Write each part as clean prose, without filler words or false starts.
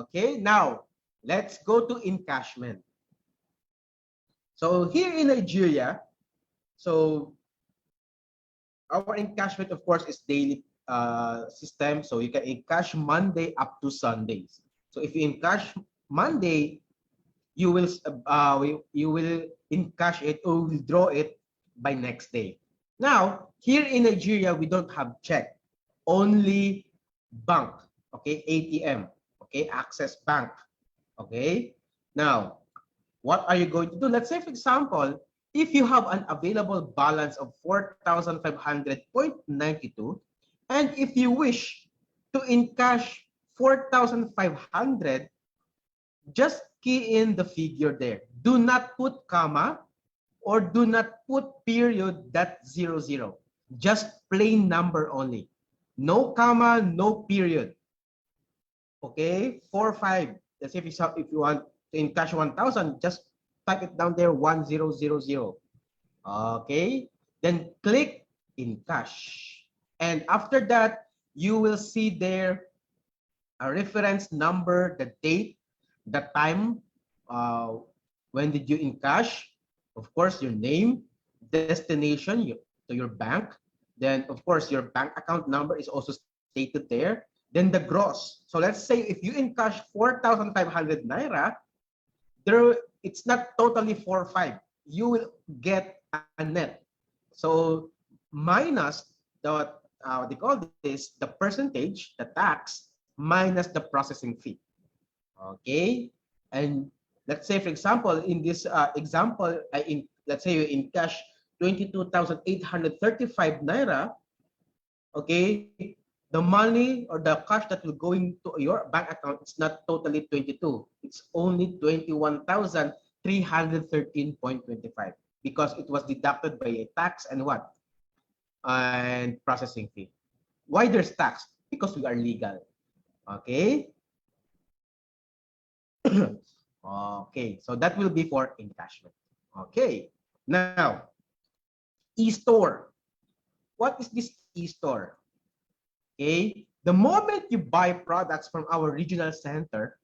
Okay, now let's go to encashment. So here in Nigeria, so our encashment, of course, is daily system. So you can encash Monday up to Sundays. So if you encash Monday, you will encash it or withdraw it by next day. Now, here in Nigeria, we don't have check, only bank, okay, ATM, okay, Access Bank, okay. Now, what are you going to do? Let's say, for example, if you have an available balance of 4,500.92, and if you wish to encash 4,500, just key in the figure there. Do not put comma or do not put period .00. Just plain number only. No comma, no period. Okay, 45. Let's say if you want to encash 1,000, just type it down there 1000. Okay, then click encash. And after that, you will see there a reference number, the date, the time, when did you encash, of course, your name, destination to your bank. Then, of course, your bank account number is also stated there. Then the gross. So let's say if you encash 4,500 naira, it's not totally 4,500. You will get a net. So minus the what they call this, the percentage, the tax, minus the processing fee. Okay, and let's say, for example, in this example, let's say you encash 22,835 naira. Okay, the money or the cash that will go into your bank account is not totally 22. It's only 21,313.25 because it was deducted by a tax and what? And processing fee. Why there's tax? Because we are legal. Okay. Okay, so that will be for encashment. Okay, now EStore. What is this EStore? Okay, the moment you buy products from our regional center,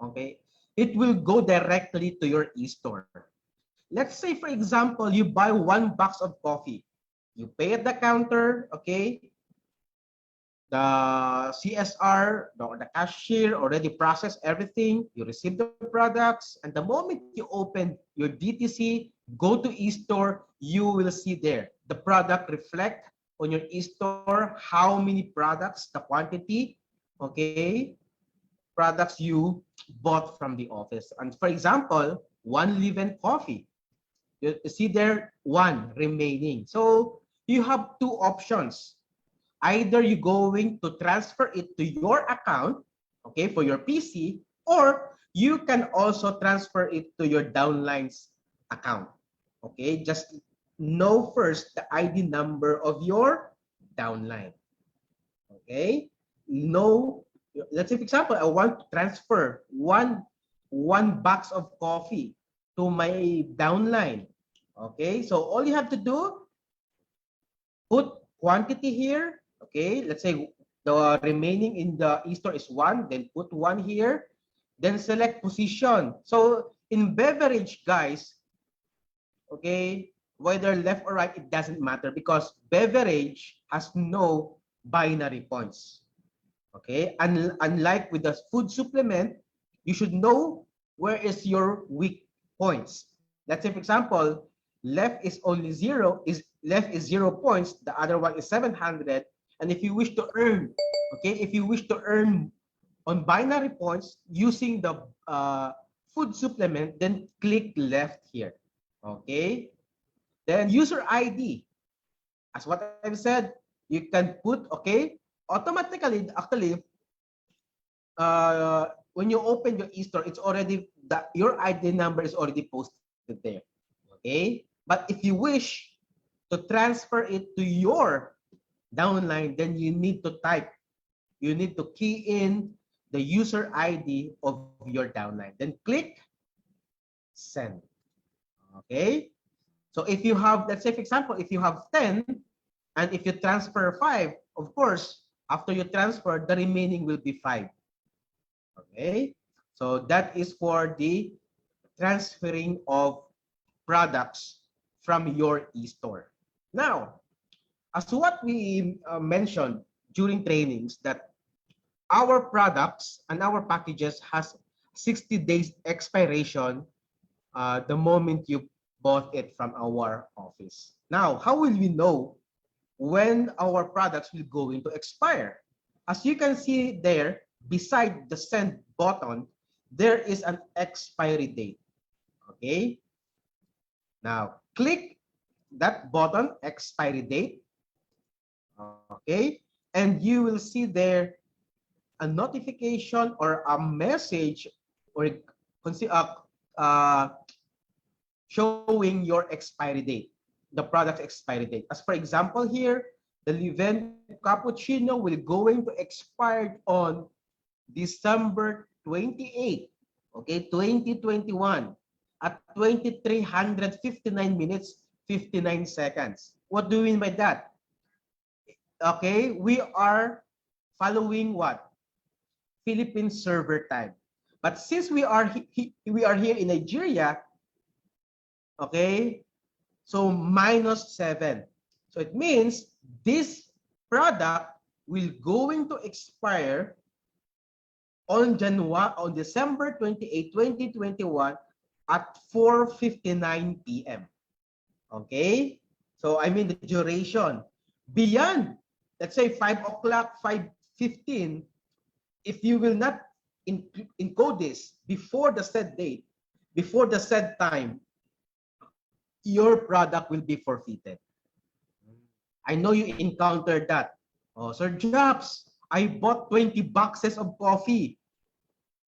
okay, it will go directly to your EStore. Let's say, for example, you buy 1 box of coffee. You pay at the counter, okay? The CSR, the cashier already processed everything. You receive the products, and the moment you open your DTC, go to EStore, you will see there the product reflect on your EStore how many products, the quantity, okay, products you bought from the office. And for example, 1 Liven coffee, you see there 1 remaining. So you have 2 options. Either you're going to transfer it to your account, okay, for your PC, or you can also transfer it to your downline's account. Okay, just know first the ID number of your downline. Okay, know, let's say, for example, I want to transfer one box of coffee to my downline. Okay, so all you have to do, put quantity here. Okay, let's say the remaining in the EStore is 1, then put 1 here, then select position. So in beverage, guys, okay, whether left or right, it doesn't matter because beverage has no binary points. Okay, unlike with the food supplement, you should know where is your weak points. Let's say, for example, left is only 0, left is 0 points, the other one is 700. And if you wish to earn, okay, if you wish to earn on binary points using the food supplement, then click left here. Okay, then user ID, as what I've said, you can put, okay, automatically, actually, when you open your EStore, it's already, your ID number is already posted there. Okay, but if you wish to transfer it to your downline, then you need to key in the user ID of your downline, then click send. Okay, so if you have, let's say, for example, if you have 10 and if you transfer 5, of course, after you transfer, the remaining will be 5. Okay, So that is for the transferring of products from your e-store. Now, as what we mentioned during trainings, that our products and our packages has 60 days expiration the moment you bought it from our office. Now, how will we know when our products will go into expire? As you can see there, beside the send button, there is an expiry date. Okay. Now, click that button, expiry date. Okay. And you will see there a notification or a message or uh, showing your expiry date, the product's expiry date. As for example here, the Liven Cappuccino will going to expire on December 28, okay, 2021 at 2359 minutes 59 seconds. What do we mean by that? Okay, we are following what? Philippine server time. But since we are here in Nigeria, okay, so -7. So it means this product will going to expire on December 28, 2021 at 4:59 p.m. Okay? So I mean the duration. Beyond, let's say 5 o'clock, 5:15, if you will not encode this before the said date, before the said time, your product will be forfeited. I know you encountered that. Oh, Sir Jobs, I bought 20 boxes of coffee.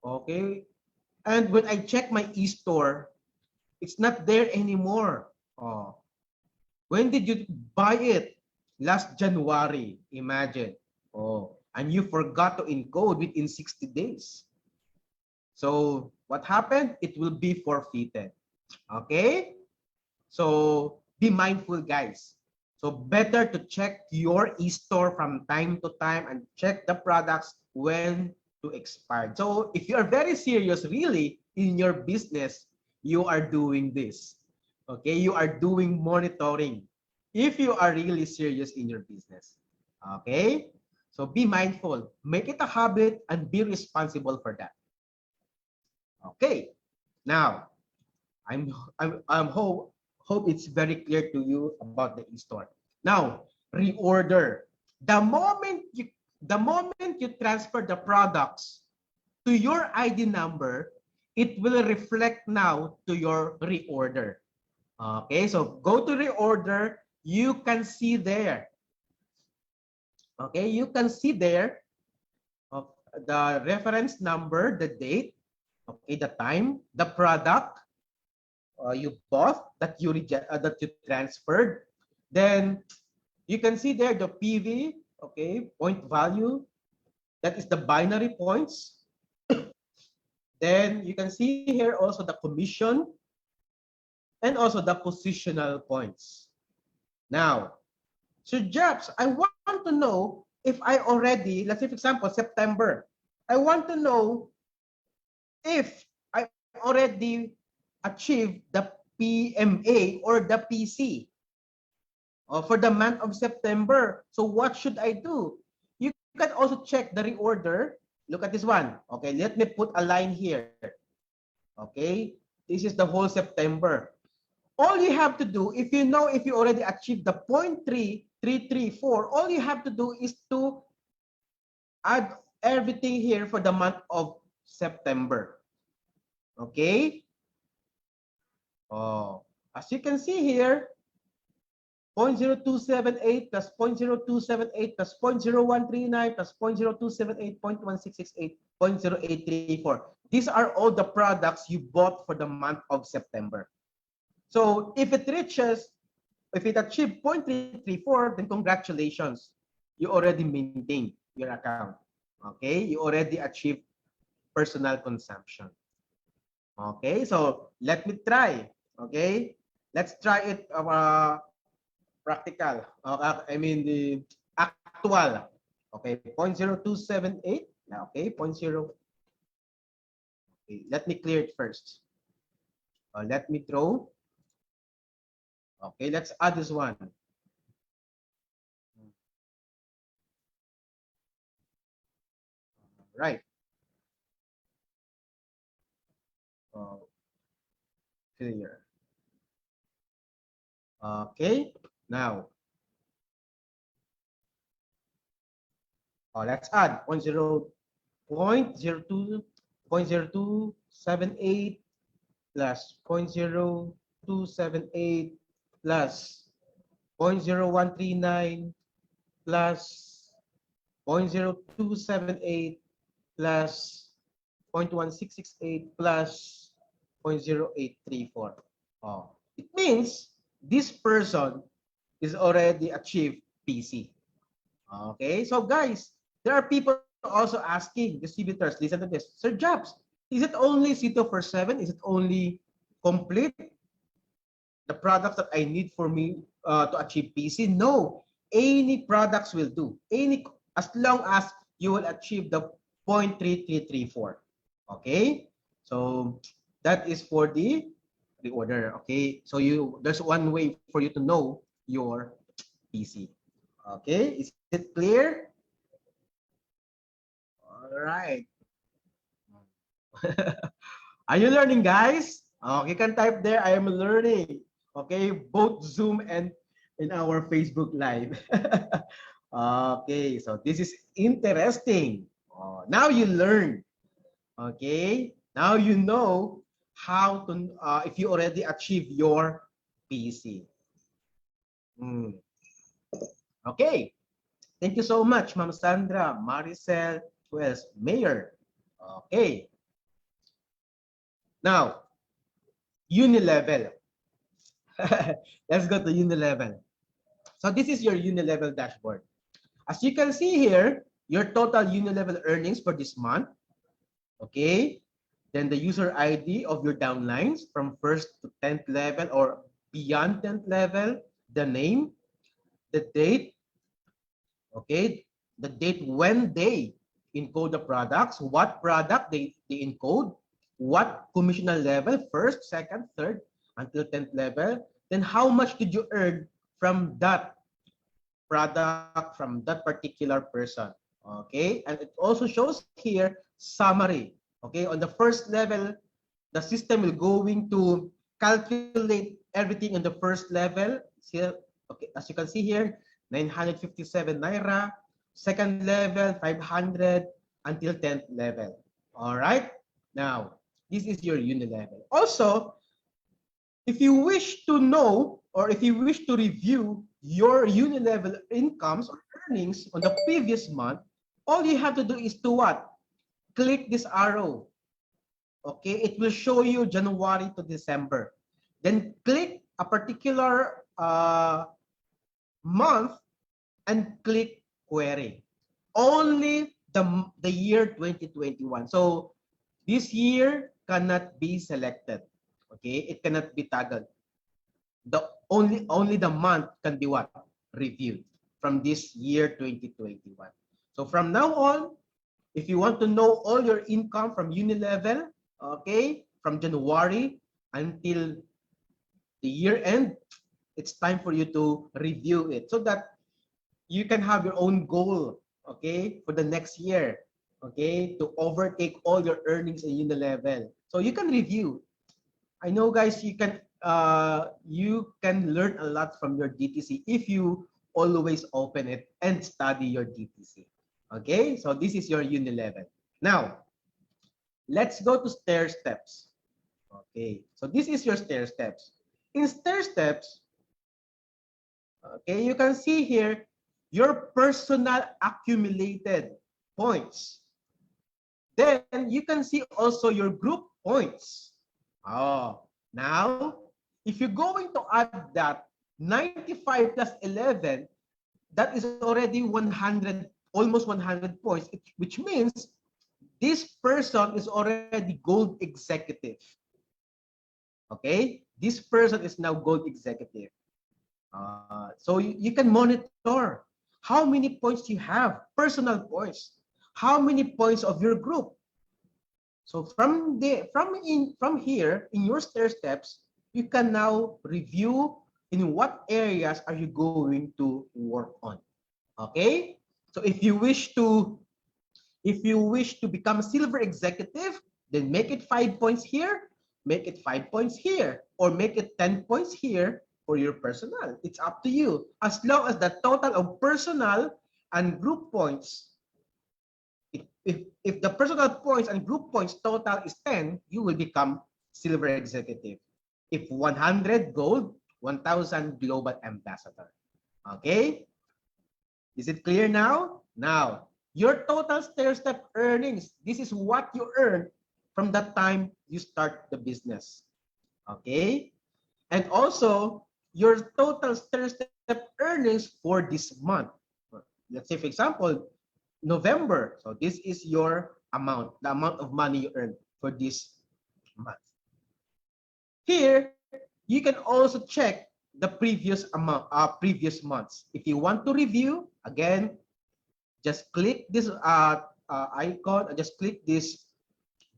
Okay. And when I check my e-store, it's not there anymore. Oh, when did you buy it? Last January. Imagine. Oh, and you forgot to encode within 60 days. So what happened? It will be forfeited. Okay. So be mindful, guys. So better to check your e-store from time to time and check the products when to expire. So if you are very serious really in your business, you are doing this. Okay, you are doing monitoring if you are really serious in your business. Okay, so be mindful, make it a habit and be responsible for that. Okay, now I'm hope it's very clear to you about the e-store. Now, reorder. The moment you transfer the products to your ID number, it will reflect now to your reorder. Okay, so go to reorder. You can see there. Okay, you can see there the reference number, the date, okay, the time, the product, you bought that that you transferred. Then you can see there the PV, okay, point value. That is the binary points. Then you can see here also the commission and also the positional points. Now, so Jobs, I want to know if I already, let's say for example, September, I want to know if I already achieved the PMA or the PC for the month of September. So what should I do? You can also check the reorder. Look at this one. Okay, let me put a line here. Okay, this is the whole September. All you have to do, if you know if you already achieved the 0.3334, all you have to do is to add everything here for the month of September. Okay? Oh, as you can see here, 0.0278 plus 0.0278 plus 0.0139 plus 0.0278, 0.1668, 0.0834. These are all the products you bought for the month of September. So if it achieves 0.334, then congratulations. You already maintained your account. Okay? You already achieved personal consumption. Okay? So let me try. Okay? Let's try it practical. I mean the actual. Okay, 0.0278. Okay, 0.0. Okay, let me clear it first. Let me throw. Okay, let's add this one. Right. Uh, Clear. Okay. Now, let's add 0.0278 plus 0.0278 plus 0.0139 plus 0.0278 plus 0.1668 plus 0.0834. It means this person is already achieved PC. Okay, so guys, there are people also asking, distributors, listen to this. Sir Jobs, is it only C247? Is it only complete the products that I need for me to achieve PC? No, any products will do. Any, as long as you will achieve the 0.3334. Okay, so that is for the reorder. Okay, so there's one way for you to know your PC. Okay, is it clear? All right. Are you learning, guys? You can type there, I am learning. Okay, both Zoom and in our Facebook Live. Okay, so this is interesting. Now you learn. Okay, now you know how to, if you already achieve your PC. Mm. Okay, thank you so much, Ma'am Sandra, Maricel, who else? Mayor. Okay, now Unilevel. Let's go to Unilevel. So this is your Unilevel dashboard. As you can see here, your total Unilevel earnings for this month. Okay. Then the user ID of your downlines from first to 10th level or beyond 10th level, the name, the date, okay, the date when they encode the products, what product they encode, what commissional level, first, second, third, until 10th level, then how much did you earn from that product, from that particular person. Okay, and it also shows here summary. Okay, on the first level, the system will going to calculate everything on the first level. See, okay, as you can see here, 957 naira. Second level, 500 until 10th level. All right. Now, this is your Unilevel. Also, if you wish to know or if you wish to review your Unilevel incomes or earnings on the previous month, all you have to do is to what? Click this arrow. Okay, it will show you January to December. Then click a particular month and click query. Only the year 2021. So this year cannot be selected. Okay, it cannot be toggled. The only the month can be what? Reviewed from this year 2021. So from now on, if you want to know all your income from Unilevel, okay, from January until the year end, it's time for you to review it so that you can have your own goal, okay, for the next year, okay, to overtake all your earnings in Unilevel. So you can review. I know, guys, you can learn a lot from your DTC if you always open it and study your DTC. Okay, so this is your Unilevel. Now, let's go to Stairsteps. Okay, so this is your Stairsteps. In Stairsteps, okay, you can see here your personal accumulated points. Then you can see also your group points. Now, if you're going to add that 95 plus 11, that is already 100, almost 100 points, which means this person is already gold executive. Okay, this person is now gold executive. So you can monitor how many points you have, personal points, how many points of your group. So from here in your stair steps, you can now review in what areas are you going to work on. Okay? So if you wish to become a silver executive, then make it 5 points here, make it 5 points here, or make it 10 points here for your personal. It's up to you. As long as the total of personal and group points, if the personal points and group points total is 10, you will become silver executive. If 100 gold, 1,000 global ambassador. Okay? Is it clear now? Now, your total stair step earnings, this is what you earn from the time you start the business. Okay? And also, your total stair step earnings for this month. Let's say, for example, November. So this is your amount, the amount of money you earn for this month. Here, you can also check the previous amount, previous months. If you want to review, again, just click this icon, just click this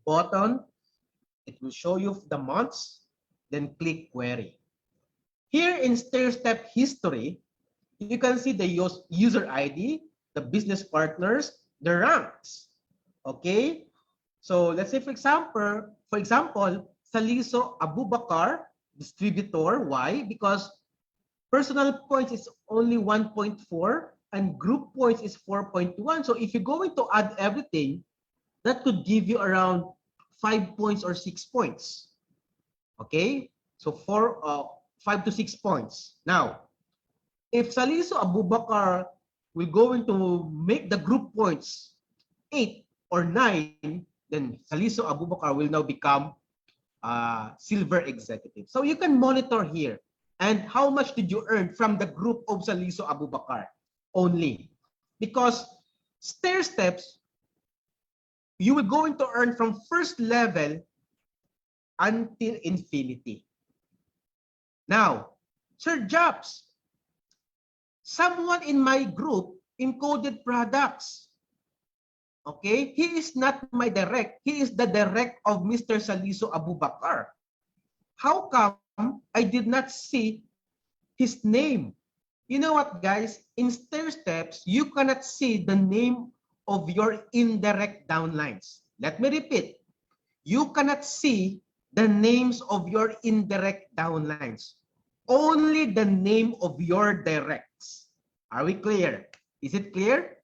button. It will show you the months, then click query. Here in Stairstep history, you can see the user ID, the business partners, the ranks. Okay? So let's say for example, Saliso Abubakar, distributor. Why? Because personal points is only 1.4 and group points is 4.1. So if you're going to add everything, that could give you around 5 points or 6 points. Okay? So 5 to 6 points. Now, if Saliso Abubakar will going to make the group points 8 or 9, then Saliso Abubakar will now become silver executive. So you can monitor here. And how much did you earn from the group of Saliso Abubakar only? Because stair steps, you will going to earn from first level until infinity. Now, Sir Jobs, someone in my group encoded products. Okay, he is not my direct. He is the direct of Mr. Saliso Abubakar. How come I did not see his name? You know what, guys? In stair steps, you cannot see the name of your indirect downlines. Let me repeat. You cannot see the names of your indirect downlines. Only the name of your directs. Are we clear? Is it clear?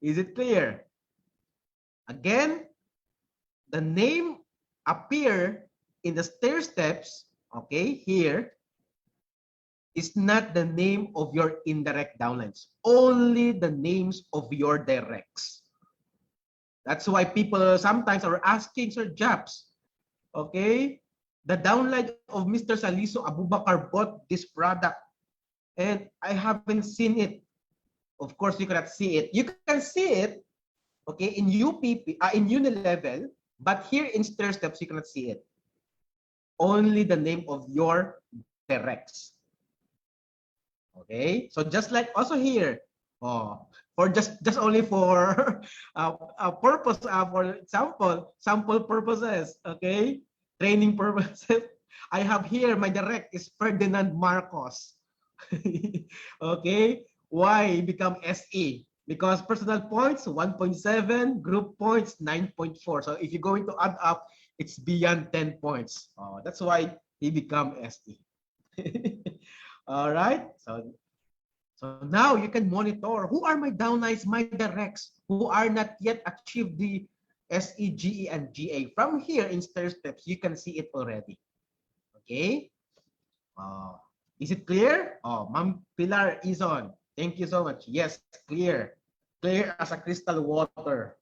Is it clear? Again, the name appear in the stair steps, okay, here, is not the name of your indirect downlines. Only the names of your directs. That's why people sometimes are asking, Sir Jobs, okay, the downline of Mr. Saliso Abubakar bought this product and I haven't seen it. Of course, you cannot see it. You can see it, okay, in in Unilevel, but here in Stairsteps, you cannot see it. Only the name of your directs. Okay, so just like also here, for just only for purpose, for example, sample purposes, okay, training purposes. I have here my direct is Ferdinand Marcos. Okay, why become SE? Because personal points 1.7, group points 9.4. So if you're going to add up, it's beyond 10 points. That's why he become SE. All right. So now you can monitor who are my downlines, my directs, who are not yet achieved the SE, GE, and GA. From here in Stairsteps, you can see it already. Okay. Is it clear? Ma'am Pilar Izon, thank you so much. Yes, clear. Clear as a crystal water.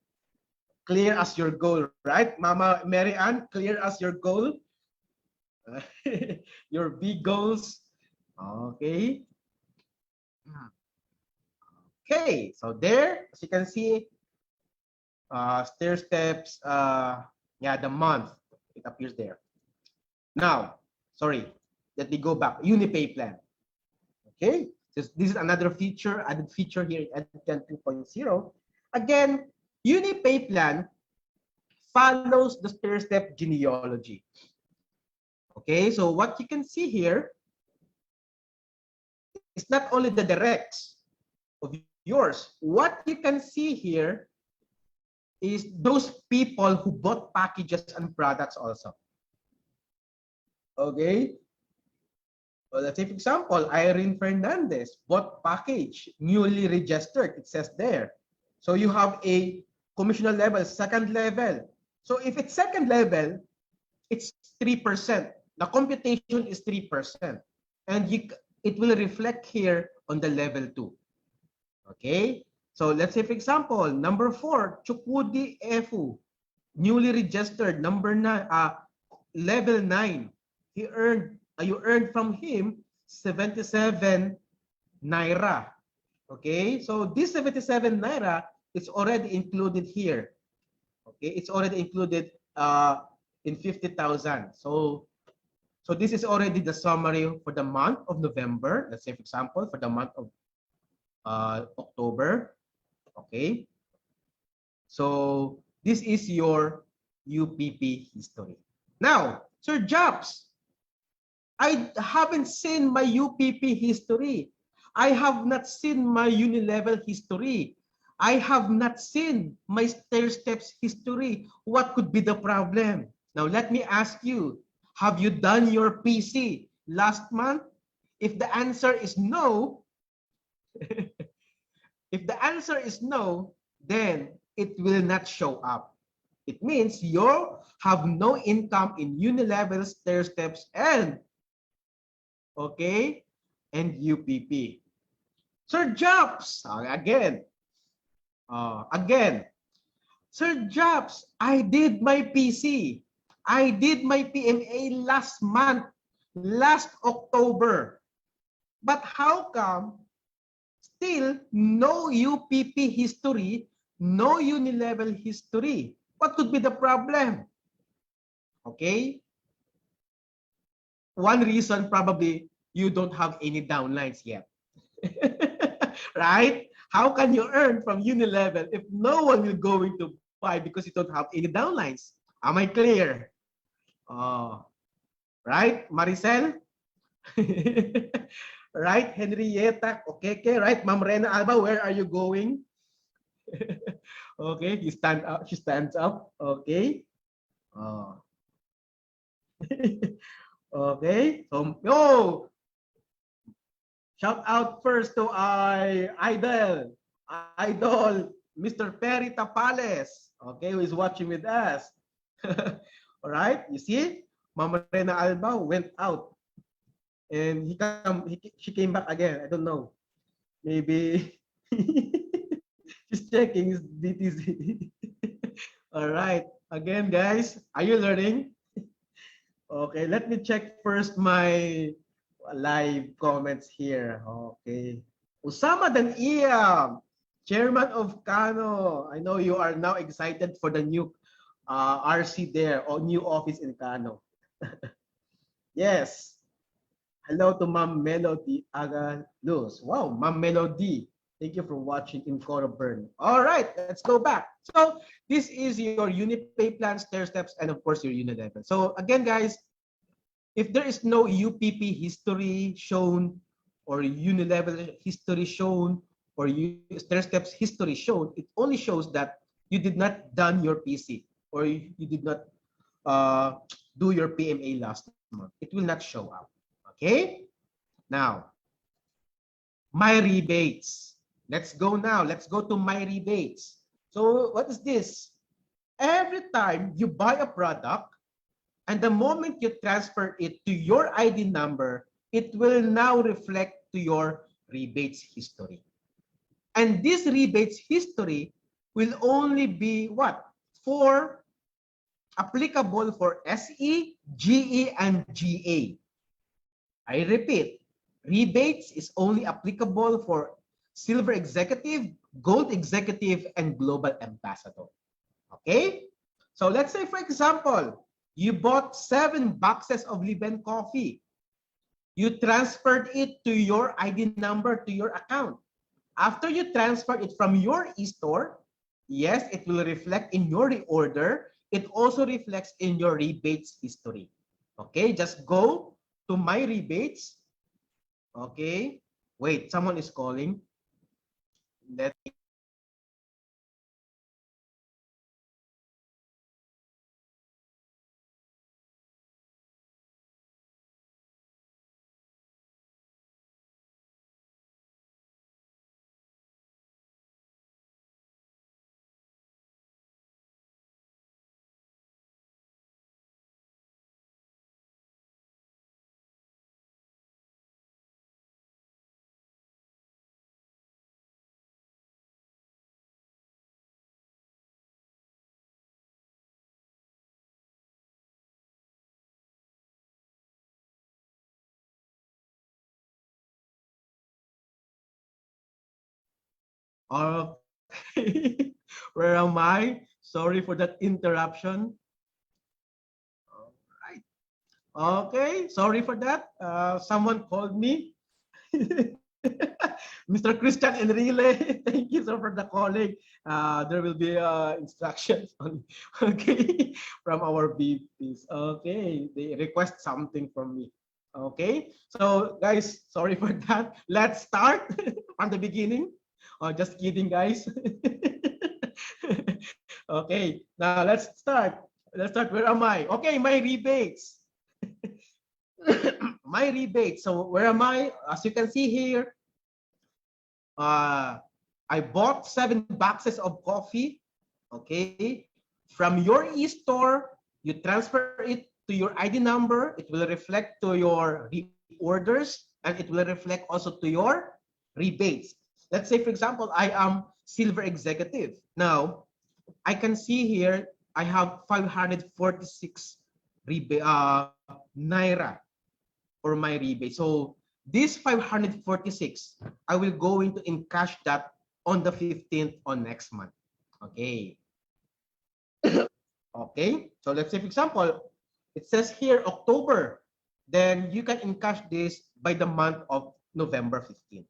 Clear as your goal, right? Mama Mary Ann, clear as your goal. Your big goals. Okay. Okay, so there, as you can see, stair steps, yeah, the month, it appears there. Now, sorry, let me go back. Unipay plan. Okay, this is another feature, added feature here in EdCan 2.0. Again, Unipay plan follows the stair-step genealogy. Okay, so what you can see here is not only the directs of yours. What you can see here is those people who bought packages and products also. Okay, well, let's say, for example, Irene Fernandez bought package, newly registered, it says there. So you have a commissioner level, second level. So if it's second level, it's 3%. The computation is 3%. And it will reflect here on the level 2. Okay? So let's say, for example, number 4, Chukudi Efu, newly registered, number 9, level 9. You earned from him 77 naira. Okay? So this 77 naira is already included here. Okay? It's already included in 50,000. So this is already the summary for the month of November. Let's say, for example, for the month of October. Okay. So this is your UPP history. Now, Sir Jobs, I haven't seen my UPP history. I have not seen my Unilevel history. I have not seen my Stairsteps history. What could be the problem? Now, let me ask you, have you done your PC last month? If the answer is no, if the answer is no, then it will not show up. It means you have no income in Unilevel, Stairsteps, and okay, and UPP. Sir Jobs, again, Sir Jobs, I did my PC. I did my PMA last month, last October. But how come still no UPP history, no Unilevel history? What could be the problem? Okay. One reason probably you don't have any downlines yet. Right? How can you earn from Unilevel if no one will going to buy because you don't have any downlines? Am I clear? Right, Maricel? Right, Henrietta, okay, right, Ma'am Rena Alba, where are you going? Okay, she stands up, okay. Okay, so, shout out first to idol, Mr. Perry Tapales, okay, who is watching with us. All right, you see, Mama Rena Alba went out, and she came back again. I don't know, maybe she's checking his DTC. All right, again, guys, are you learning? Okay, let me check first my live comments here. Okay. Usama Dan Iyam, Chairman of Kano. I know you are now excited for the new RC there or new office in Kano. Yes. Hello to Ma'am Melody Agaluz. Wow, Ma'am Melody. Thank you for watching in Burn. All right, let's go back. So this is your Unipay plan, Stairsteps, and of course your Unilevel. So again, guys, if there is no UPP history shown or Unilevel history shown or Stairsteps history shown, it only shows that you did not done your PC or you did not do your PMA last month. It will not show up. Okay? Now, my rebates. Let's go now. Let's go to my rebates. So what is this? Every time you buy a product, and the moment you transfer it to your ID number, it will now reflect to your rebates history. And this rebates history will only be what? Applicable for SE, GE, and GA. I repeat, rebates is only applicable for Silver Executive, Gold Executive, and Global Ambassador. Okay? So let's say, for example, you bought 7 boxes of Liben coffee. You transferred it to your ID number to your account. After you transfer it from your EStore, yes, it will reflect in your reorder. it also reflects in your rebates history. Okay, just go to my rebates. Okay, wait, someone is calling. Let me. Okay. Where am I? Sorry for that interruption. All right. Okay, sorry for that. Someone called me. Mr. Christian Enrile, thank you so for the calling. There will be instructions on okay from our VPs. Okay, they request something from me. Okay, so guys, sorry for that. Let's start from the beginning. Oh, just kidding, guys. Okay, now let's start. Let's start. Where am I? Okay, my rebates. My rebates. So where am I? As you can see here, uh, I bought 7 boxes of coffee. Okay, from your e-store, you transfer it to your ID number. It will reflect to your reorders, and it will reflect also to your rebates. Let's say, for example, I am silver executive. Now, I can see here I have 546 naira for my rebate. So this 546, I will go into Incash that on the 15th on next month. Okay. Okay. So let's say, for example, it says here October. Then you can Encash this by the month of November 15th.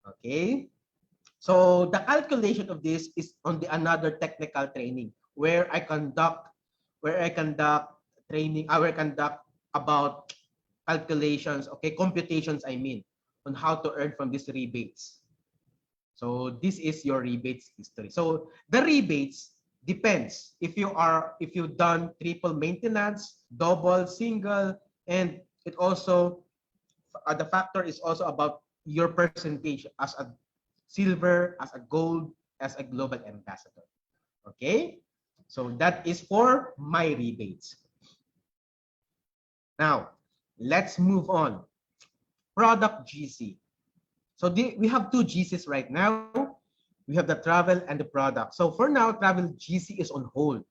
Okay. So the calculation of this is on the another technical training where I conduct training, I will conduct about calculations, okay, computations, I mean, on how to earn from these rebates. So this is your rebates history. So the rebates depends if you've done triple maintenance, double, single, and it also the factor is also about your percentage as a silver, as a gold, as a global ambassador. Okay, so that is for my rebates. Now let's move on. Product GC. So we have two GCs right now. We have the travel and the product. So for now, travel GC is on hold.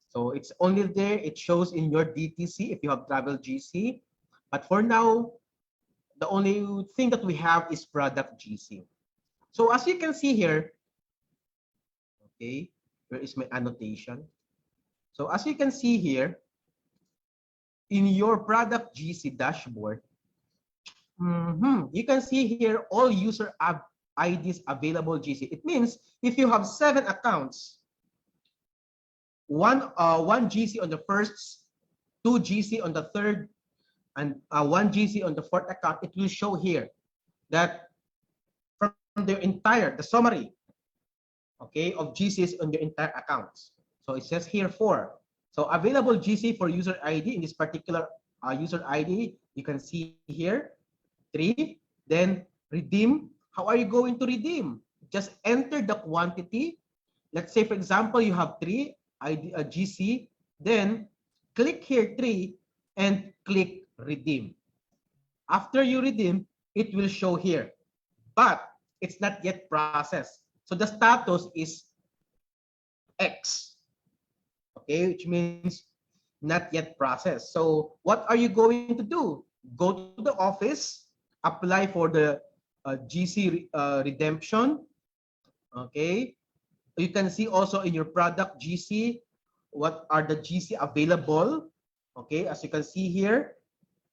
So it's only there. It shows in your DTC if you have travel GC. But for now, the only thing that we have is product GC. So as you can see here, okay, where is my annotation? So as you can see here, in your product GC dashboard, you can see here all user IDs available GC. It means if you have 7 accounts, one GC on the first, 2 GC on the third, and 1 GC on the fourth account, it will show here that from the summary, okay, of GCs on your entire accounts. So it says here 4. So available GC for user ID in this particular user ID, you can see here 3. Then redeem. How are you going to redeem? Just enter the quantity. Let's say, for example, you have 3 ID, GC. Then click here 3 and click redeem. After you redeem, it will show here, but it's not yet processed. So the status is X, okay, which means not yet processed. So what are you going to do? Go to the office, apply for the GC redemption. Okay, you can see also in your product GC what are the GC available. Okay, as you can see here,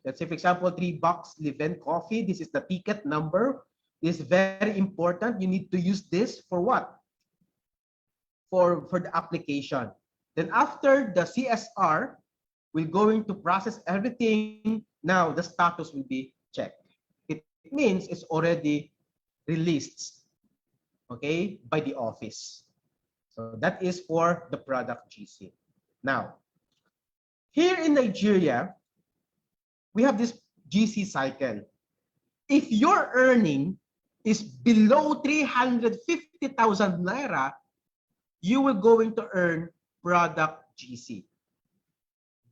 let's say for example 3 box Liven coffee. This is the ticket number. This is very important. You need to use this for what? For the application. Then after the CSR, we're going to process everything. Now the status will be checked. It means it's already released, okay, by the office. So that is for the product GC. Now, here in Nigeria, we have this GC cycle. If your earning is below 350,000 naira, you will going to earn product GC.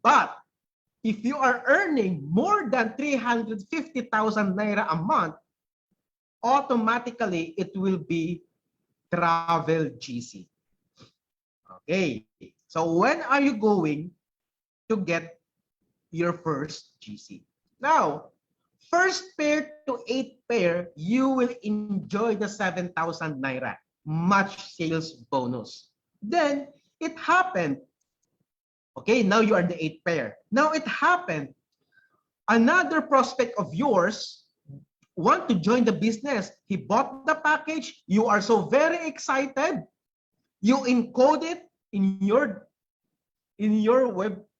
But if you are earning more than 350,000 naira a month, automatically it will be travel GC. Okay, so when are you going to get your first GC? Now, first pair to 8 pair, you will enjoy the 7,000 naira match sales bonus. Then it happened. Okay, now you are the 8 pair. Now it happened. Another prospect of yours want to join the business. He bought the package. You are so very excited. You encode it in your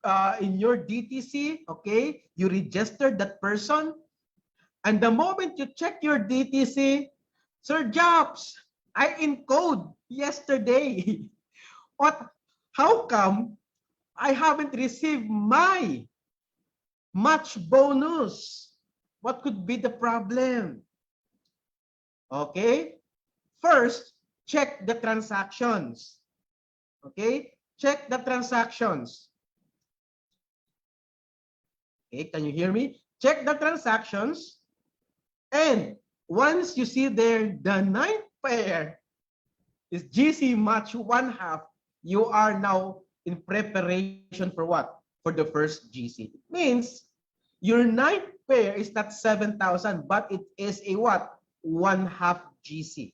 DTC. Okay, you registered that person, and the moment you check your DTC, Sir Jobs, I encode yesterday. What? How come I haven't received my match bonus? What could be the problem? Okay, first, check the transactions. Okay, check the transactions. Okay, can you hear me? Check the transactions. And once you see there, the 9th pair is GC match 1/2, you are now in preparation for what? For the first GC. It means your 9th pair is not 7,000, but it is a what? 1/2 GC.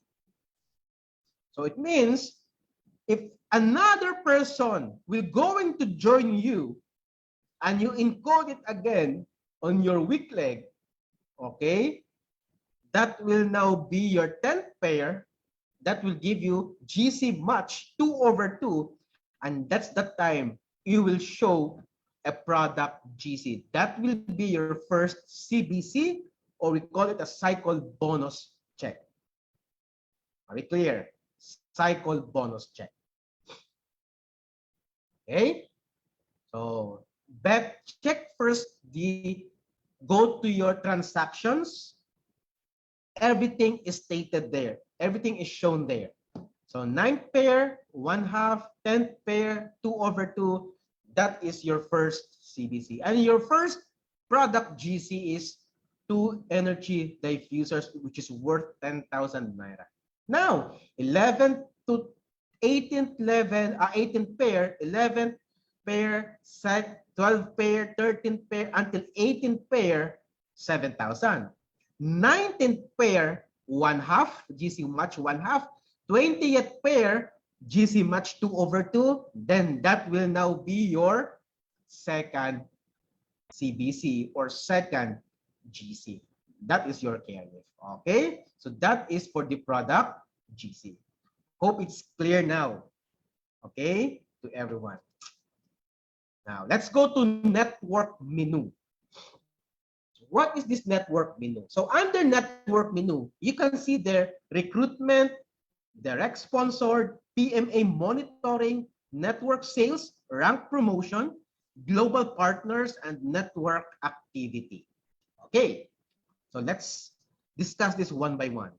So it means if another person will going to join you and you encode it again on your weak leg, okay, that will now be your 10th pair. That will give you GC match 2/2, and that's the time you will show a product GC. That will be your first CBC, or we call it a cycle bonus check. Are we clear? Cycle bonus check. Okay, so check first go to your transactions. Everything is stated there. Everything is shown there. So 9th pair, 1/2, 10th pair, 2/2. That is your first CBC. And your first product GC is 2 energy diffusers, which is worth 10,000 naira. Now, 11th to 18th level, 18th pair, 11th pair, 12th pair, 13th pair, until 18th pair, 7,000. 19th pair, 1/2, GC match 1/2. 20th pair, GC match 2/2. Then that will now be your second CBC or second GC. That is your carrier. Okay, so that is for the product GC. Hope it's clear now. Okay, to everyone. Now let's go to network menu. What is this network menu? So under network menu, you can see there recruitment, direct sponsored, PMA monitoring, network sales, rank promotion, global partners, and network activity. Okay, so let's discuss this one by one.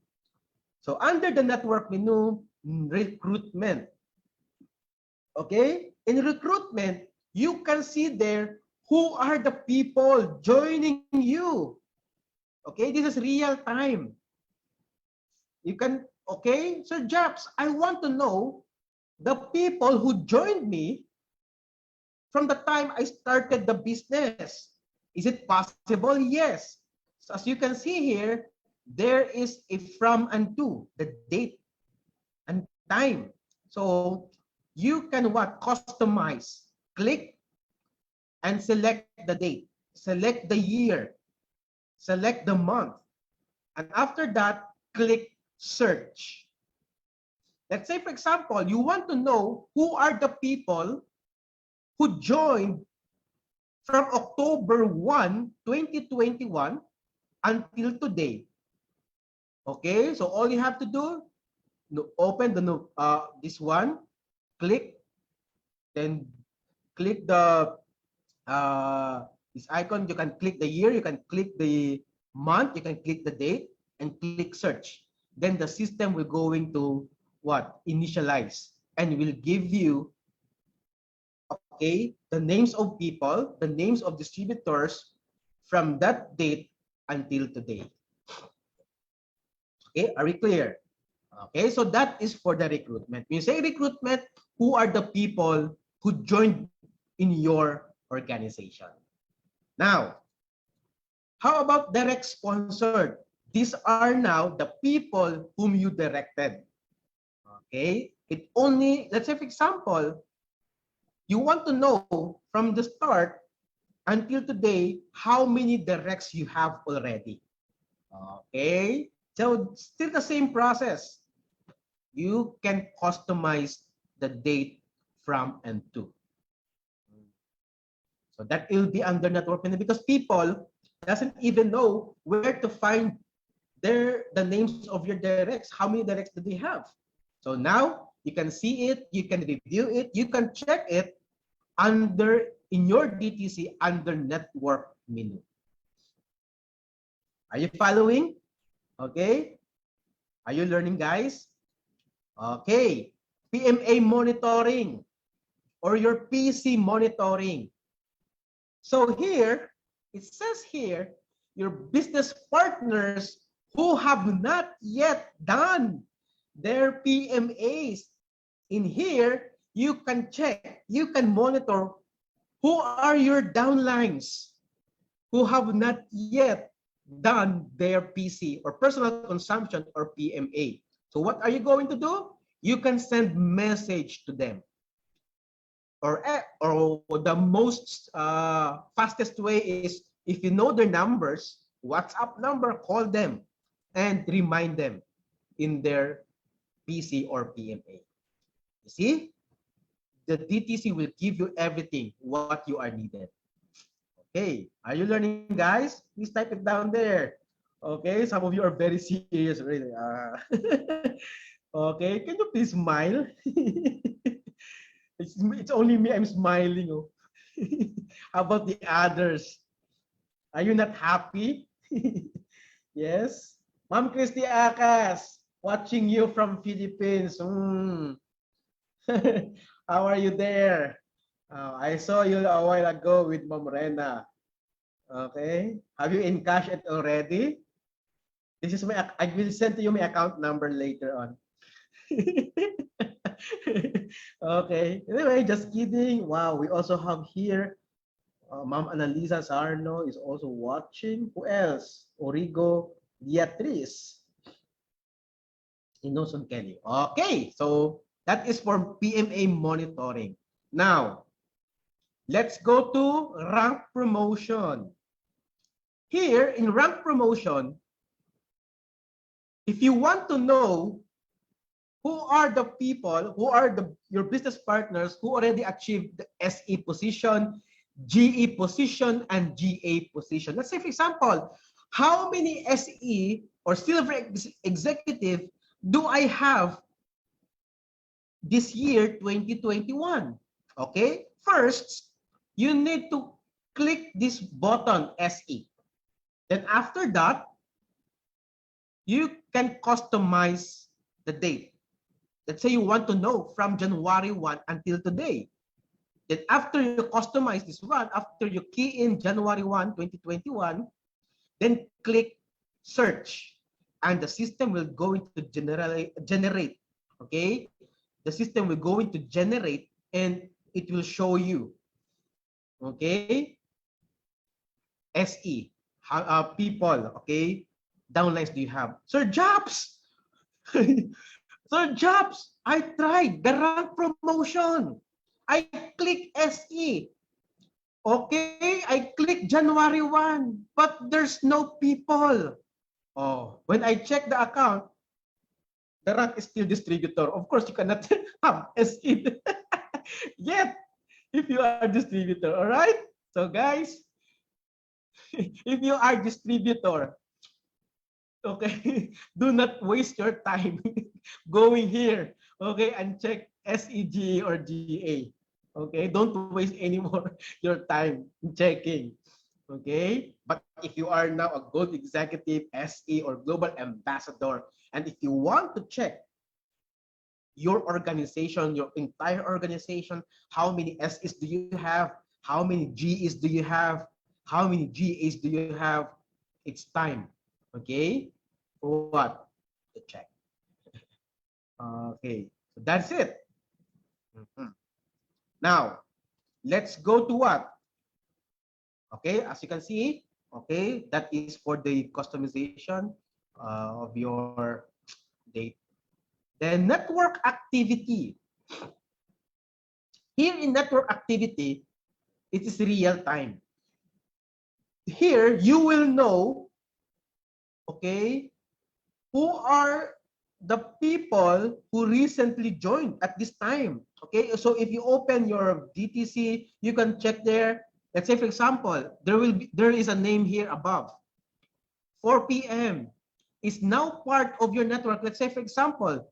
So under the network menu, recruitment. Okay, in recruitment, you can see there who are the people joining you. Okay, this is real time. You can, okay, Sir Jobs, I want to know the people who joined me from the time I started the business. Is it possible? Yes. So as you can see here, there is a from and to, the date and time. So you can what? Customize, click and select the date, select the year, select the month. And after that, click search. Let's say, for example, you want to know who are the people who joined from October 1, 2021 until today. Okay, so all you have to do, open the this one, click, then click the this icon. You can click the year, you can click the month, you can click the date, and click search. Then the system will going to what? Initialize, and will give you, okay, the names of people, the names of distributors from that date until today. Okay, are we clear? Okay, so that is for the recruitment. When you say recruitment, who are the people who joined in your organization? Now, how about direct sponsored? These are now the people whom you directed. Okay, it only, let's say for example, you want to know from the start until today how many directs you have already. Okay, so still the same process. You can customize the date from and to. So that will be under network management, because people doesn't even know where to find the names of your directs. How many directs do they have? So now you can see it, you can review it, you can check it under in your DTC under network menu. Are you following? Okay. Are you learning, guys? Okay. PMA monitoring or your PC monitoring. So here, it says here, your business partners who have not yet done their PMAs. In here, you can check, you can monitor who are your downlines who have not yet done their PC or personal consumption or PMA. So what are you going to do? You can send message to them. Or the most fastest way is, if you know their numbers, WhatsApp number, call them and remind them in their PC or PMA. You see, the DTC will give you everything what you are needed. Okay, are you learning, guys? Please type it down there. Okay, some of you are very serious, really. Okay, can you please smile? It's only me, I'm smiling. Oh. How about the others? Are you not happy? Yes. Ma'am Christy Akas, watching you from Philippines. How are you there? I saw you a while ago with Ma'am Rena. Okay. Have you Incash it already? This is my, I will send to you my account number later on. Okay. Anyway, just kidding. Wow, we also have here Ma'am Annalisa Sarno is also watching. Who else? Origo Beatriz. Inoson Kelly. Okay, so that is for PMA monitoring. Now, let's go to rank promotion. Here in rank promotion, if you want to know who are the people, who are your business partners who already achieved the SE position, GE position, and GA position. Let's say, for example, how many SE or silver executive do I have this year, 2021? Okay, first, you need to click this button, SE. Then after that, you can customize the date. Let's say you want to know from January 1 until today. Then after you customize this one, after you key in January 1, 2021, then click search. And the system will go into generate. Okay? The system will go into generate and it will show you. Okay? SE. People. Okay? Downlines do you have? Sir Jobs! Sir Jobs, I tried the rank promotion. I click SE. Okay, I click January 1, but there's no people. Oh, when I check the account, the rank is still distributor. Of course, you cannot have SE yet. if you are distributor. All right. So guys, if you are distributor, okay, do not waste your time going here, okay, and check SEGA or GA. Okay, don't waste any more your time checking. Okay, but if you are now a gold executive, SE, or global ambassador, and if you want to check your organization, your entire organization, how many SEs do you have, how many GEs do you have, how many GAs do you have, it's time, okay, for what? To check. Okay, so that's it. Mhm. Now, let's go to what? Okay, as you can see, okay, that is for the customization of your data. Then network activity. Here in network activity, it is real time. Here, you will know, okay, who are the people who recently joined at this time. Okay, so if you open your DTC, you can check there. Let's say, for example, there is a name here above. 4 p.m. is now part of your network. Let's say, for example,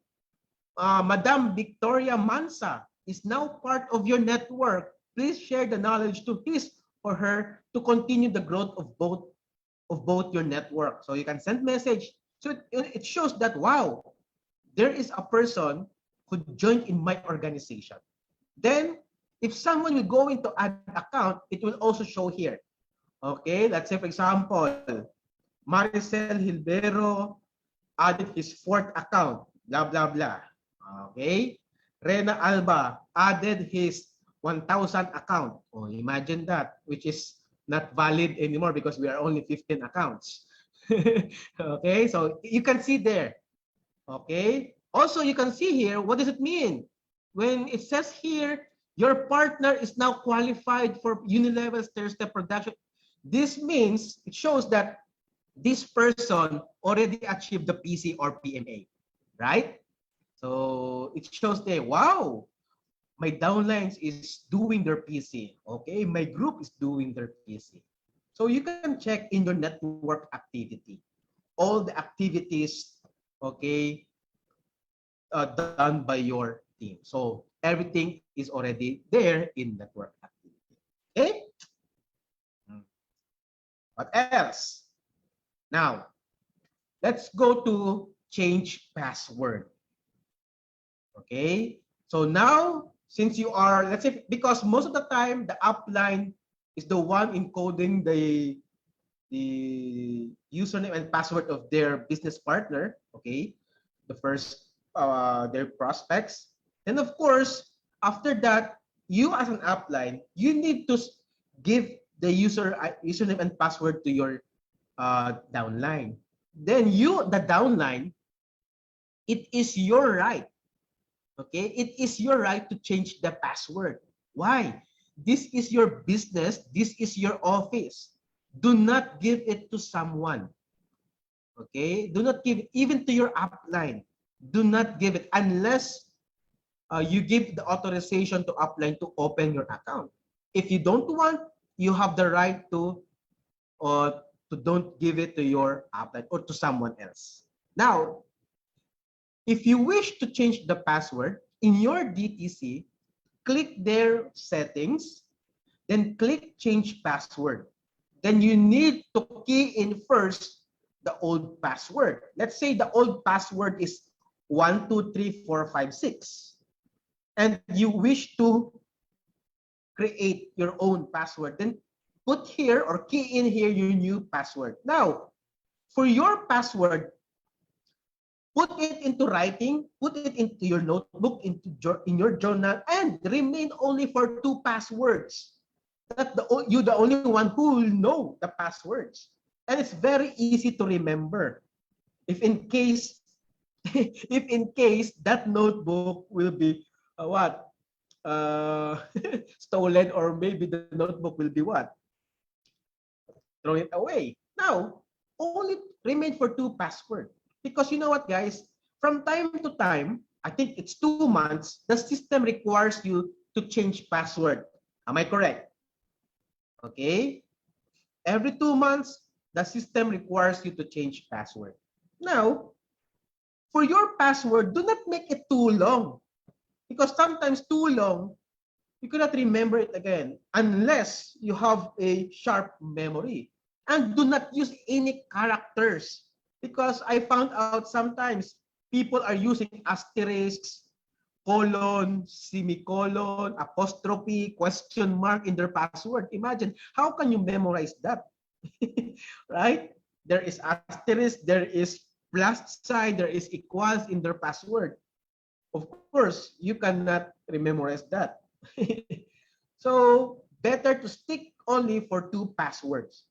Madam Victoria Mansa is now part of your network. Please share the knowledge to his or her to continue the growth of both your network. So you can send message. So it shows that, wow, there is a person who joined in my organization. Then, if someone will go into add account, it will also show here. Okay, let's say, for example, Maricel Hilbero added his fourth account, blah, blah, blah. Okay, Rena Alba added his 1,000 account. Oh, imagine that, which is not valid anymore because we are only 15 accounts. Okay, so you can see there. Okay, also you can see here, what does it mean? When it says here, your partner is now qualified for Unilevel Stairstep production. This means, it shows that this person already achieved the PC or PMA, right? So it shows there, wow, my downlines is doing their PC. Okay, my group is doing their PC. So you can check in your network activity, all the activities, okay, done by your team. So everything is already there in network activity. Okay. What else? Now, let's go to change password. Okay. So now, since you are, let's say, because most of the time the upline is the one encoding the username and password of their business partner. Okay. The first, their prospects. And of course, after that, you as an upline, you need to give the username and password to your downline. Then you, the downline, it is your right. Okay, it is your right to change the password. Why? This is your business. This is your office. Do not give it to someone. Okay, do not give it even to your upline. Do not give it unless you give the authorization to upline to open your account. If you don't want, you have the right to don't give it to your upline or to someone else. Now, if you wish to change the password in your DTC, click their settings, then click change password. Then you need to key in first the old password. Let's say the old password is 123456, and you wish to create your own password. Then put here or key in here your new password. Now, for your password, put it into writing, put it into your notebook, in your journal, and remain only for 2 passwords. That you the only one who will know the passwords. And it's very easy to remember. If in case if in case that notebook will be what? Stolen, or maybe the notebook will be what? Throw it away. Now, only remain for 2 passwords. Because you know what, guys? From time to time, I think it's 2 months, the system requires you to change password. Am I correct? Okay. Every 2 months, the system requires you to change password. Now, for your password, do not make it too long because sometimes too long, you cannot remember it again unless you have a sharp memory. And do not use any characters because I found out sometimes people are using asterisks, colon, semicolon, apostrophe, question mark in their password. Imagine, how can you memorize that? Right? There is asterisk, there is plus sign, there is equals in their password. Of course, you cannot memorize that. So better to stick only for 2 passwords.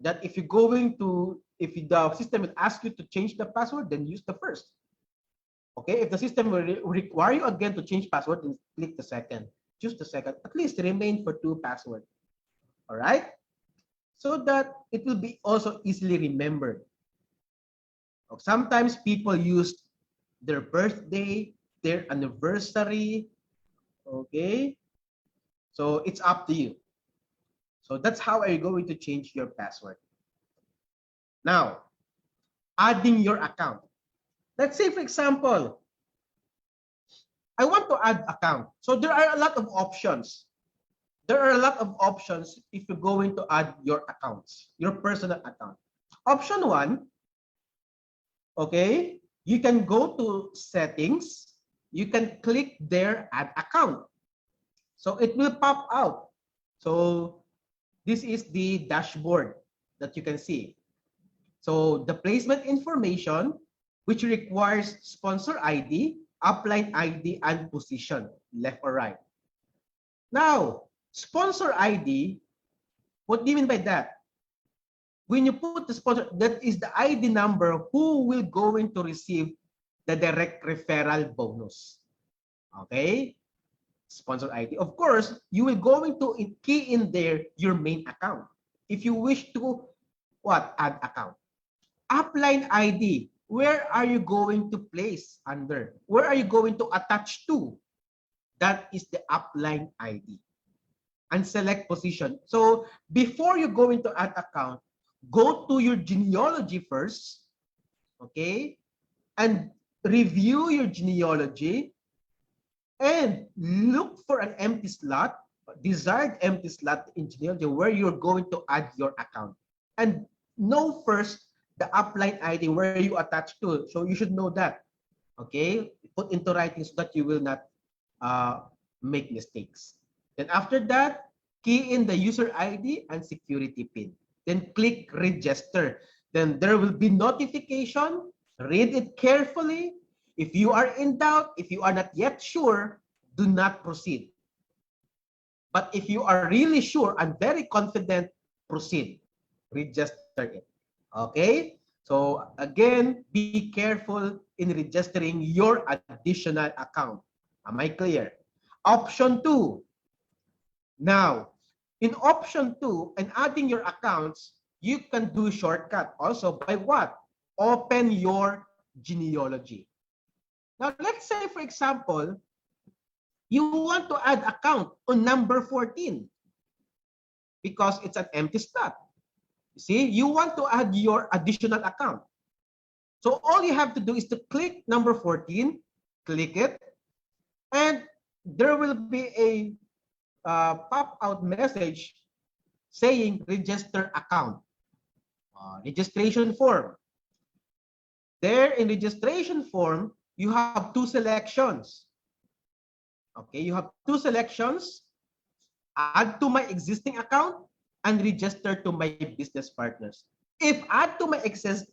That if you're going to, if the system will ask you to change the password, then use the first. Okay, if the system will require you again to change password, then click the second. Choose the second. At least remain for 2 passwords. All right, so that it will be also easily remembered. Sometimes people use their birthday, their anniversary. Okay, so it's up to you. So that's how are you going to change your password. Now, adding your account. Let's say, for example, I want to add account. So there are a lot of options. There are a lot of options if you're going to add your accounts, your personal account. Option 1, okay, you can go to settings. You can click there, add account. So it will pop out. So this is the dashboard that you can see. So the placement information, which requires sponsor ID, upline ID, and position, left or right. Now, sponsor ID, what do you mean by that? When you put the sponsor, that is the ID number who will going to receive the direct referral bonus. Okay? Sponsor ID. Of course, you will going to key in there your main account. If you wish to what? Add account. Upline ID, where are you going to place under? Where are you going to attach to? That is the upline ID. And select position. So before you go into add account, go to your genealogy first, okay? And review your genealogy and look for an empty slot, desired empty slot in genealogy where you're going to add your account. And know first the upline ID where you attach to. So you should know that. Okay, put into writing so that you will not make mistakes. Then after that, key in the user ID and security PIN. Then click register. Then there will be notification. Read it carefully. If you are in doubt, if you are not yet sure, do not proceed. But if you are really sure and very confident, proceed. Register it. Okay? So again, be careful in registering your additional account. Am I clear? Option 2. Now, in option 2 and adding your accounts, you can do shortcut also by what? Open your genealogy. Now, let's say, for example, you want to add account on number 14 because it's an empty slot. You see, you want to add your additional account. So all you have to do is to click number 14, click it, and there will be a pop-out message saying register account, registration form. There in registration form, you have 2 selections. Okay, you have 2 selections, add to my existing account and register to my business partners. If add to my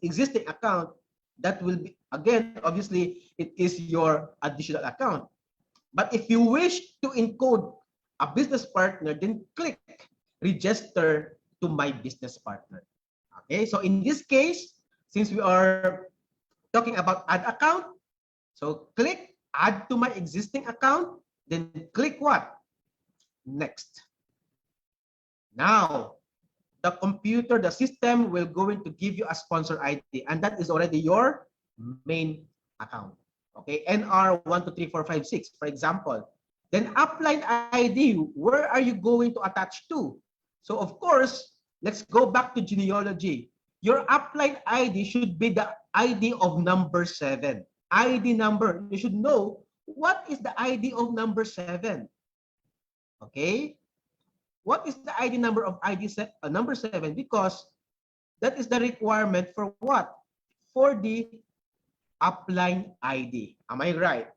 existing account, that will be, again, obviously, it is your additional account. But if you wish to encode a business partner, then click register to my business partner. Okay, so in this case, since we are talking about add account, so click add to my existing account, then click what? Next. Now, the computer, the system will going to give you a sponsor ID, and that is already your main account. Okay, NR 123456, for example. Then upline ID, where are you going to attach to? So of course, let's go back to genealogy. Your upline ID should be the ID of number 7. ID number. You should know what is the ID of number 7. Okay? What is the ID number of number 7? Because that is the requirement for what? For the upline ID. Am I right?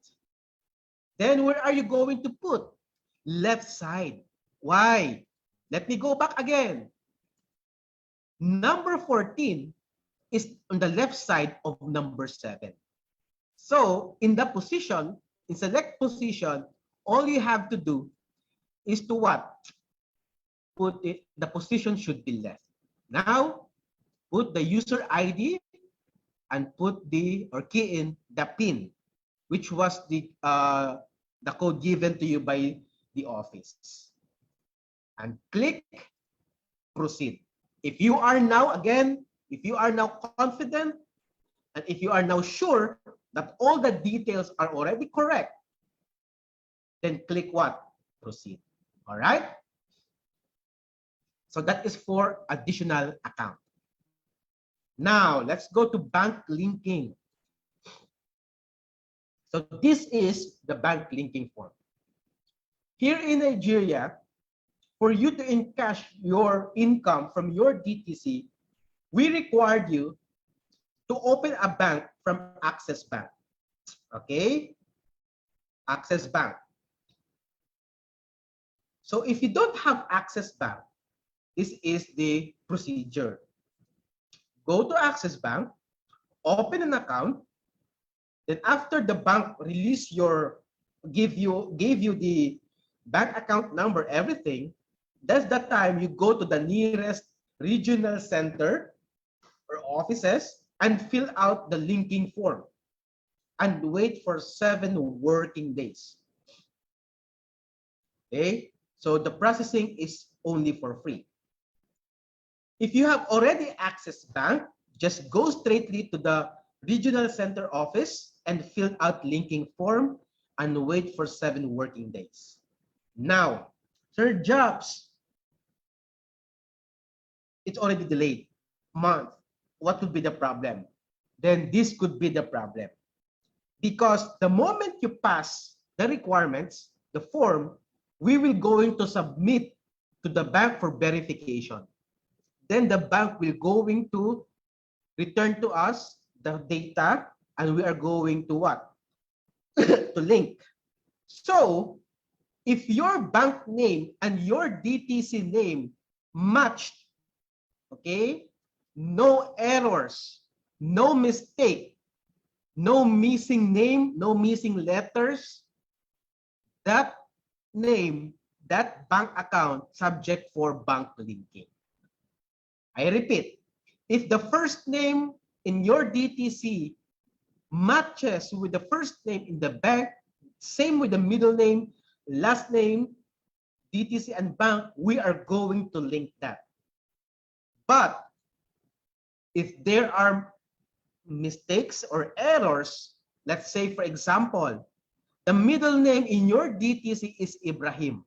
Then where are you going to put? Left side. Why? Let me go back again. Number 14 is on the left side of number 7. So in the position, in select position, all you have to do is to what? Put it, the position should be left. Now, put the user ID and put the, or key in the PIN, which was the code given to you by the office. And click proceed. If you are now, again, if you are now confident, and if you are now sure that all the details are already correct, then click what? Proceed. All right? So that is for additional account. Now, let's go to bank linking. So this is the bank linking form. Here in Nigeria, for you to encash your income from your DTC, we required you to open a bank from Access Bank. Okay? Access Bank. So if you don't have Access Bank, this is the procedure. Go to Access Bank, open an account, then after the bank release your, gave you the bank account number, everything, that's the time you go to the nearest regional center or offices and fill out the linking form and wait for 7 working days. Okay, so the processing is only for free. If you have already Access Bank, just go straightly to the regional center office and fill out linking form and wait for 7 working days. Now, Sir Jobs, it's already delayed. Month. What could be the problem? Then this could be the problem. Because the moment you pass the requirements, the form, we will going to submit to the bank for verification. Then the bank will going to return to us the data and we are going to what? To link. So if your bank name and your DTC name matched, okay, no errors, no mistake, no missing name, no missing letters, that name, that bank account subject for bank linking. I repeat, if the first name in your DTC matches with the first name in the bank, same with the middle name, last name, DTC and bank, we are going to link that. But if there are mistakes or errors, let's say, for example, the middle name in your DTC is Ibrahim.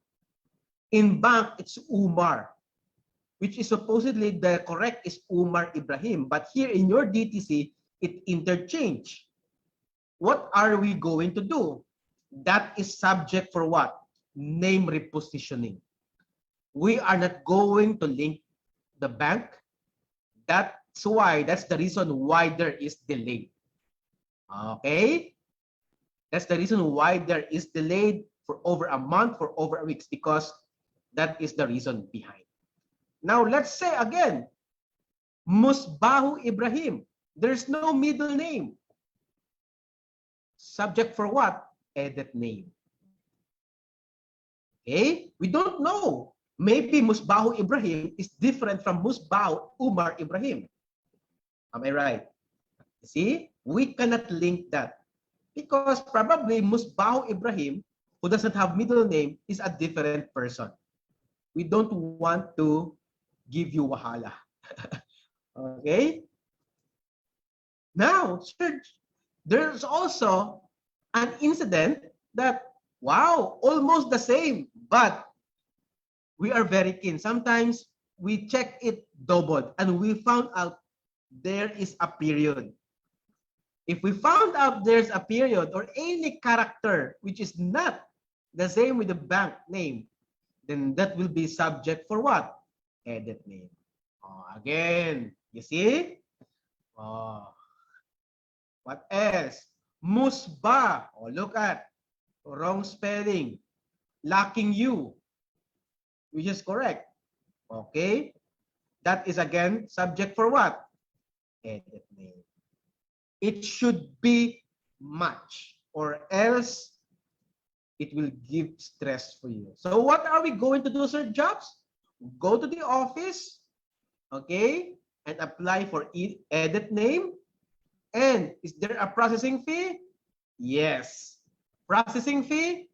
In bank, it's Umar, which is supposedly the correct is Umar Ibrahim. But here in your DTC, it interchanged. What are we going to do? That is subject for what? Name repositioning. We are not going to link the bank. That's why, that's the reason why there is delay. Okay? That's the reason why there is delayed for over a month, for over a week, because that is the reason behind. Now, let's say again, Musbahu Ibrahim. There's no middle name. Subject for what? Edit name. Okay? We don't know. Maybe Musbahu Ibrahim is different from Musbahu Umar Ibrahim. Am I right? See? We cannot link that. Because probably Musbahu Ibrahim, who doesn't have middle name, is a different person. We don't want to give you wahala. Okay? Now, there's also an incident that Wow, almost the same, but we are very keen. Sometimes we check it doubled and we found out there is a period. If we found out there's a period or any character which is not the same with the bank name, then that will be subject for what? Edit name. Oh, again, you see? Oh, what else? Musba. Oh, look at wrong spelling. Lacking you, which is correct. Okay? That is again subject for what? Edit name. It should be match or else it will give stress for you. So what are we going to do, sir? Jobs? Go to the office, okay, and apply for edit name. And is there a processing fee? Yes. Processing fee,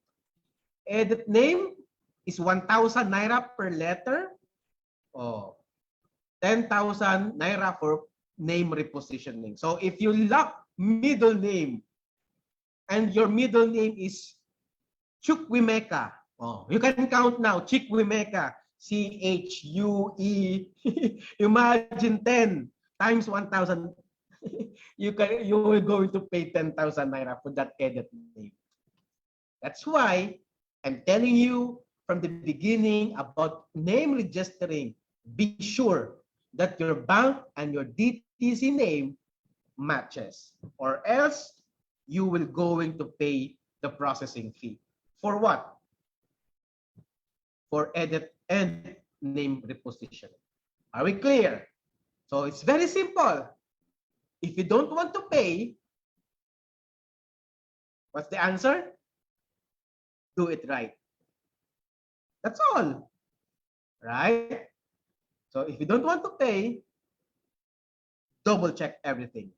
edit name is 1,000 naira per letter. Oh, 10,000 naira for name repositioning. So if you lock middle name and your middle name is Chukwimeka, oh, you can count now. Chukwimeka, CHUE. Imagine 10 times 1,000. You will going to pay 10,000 naira for that edit name. That's why I'm telling you from the beginning about name registering. Be sure that your bank and your DTC name matches, or else you will going to pay the processing fee. For what? For edit and name repositioning. Are we clear? So it's very simple. If you don't want to pay, what's the answer? Do it right. That's all. Right? So if you don't want to pay, double check everything.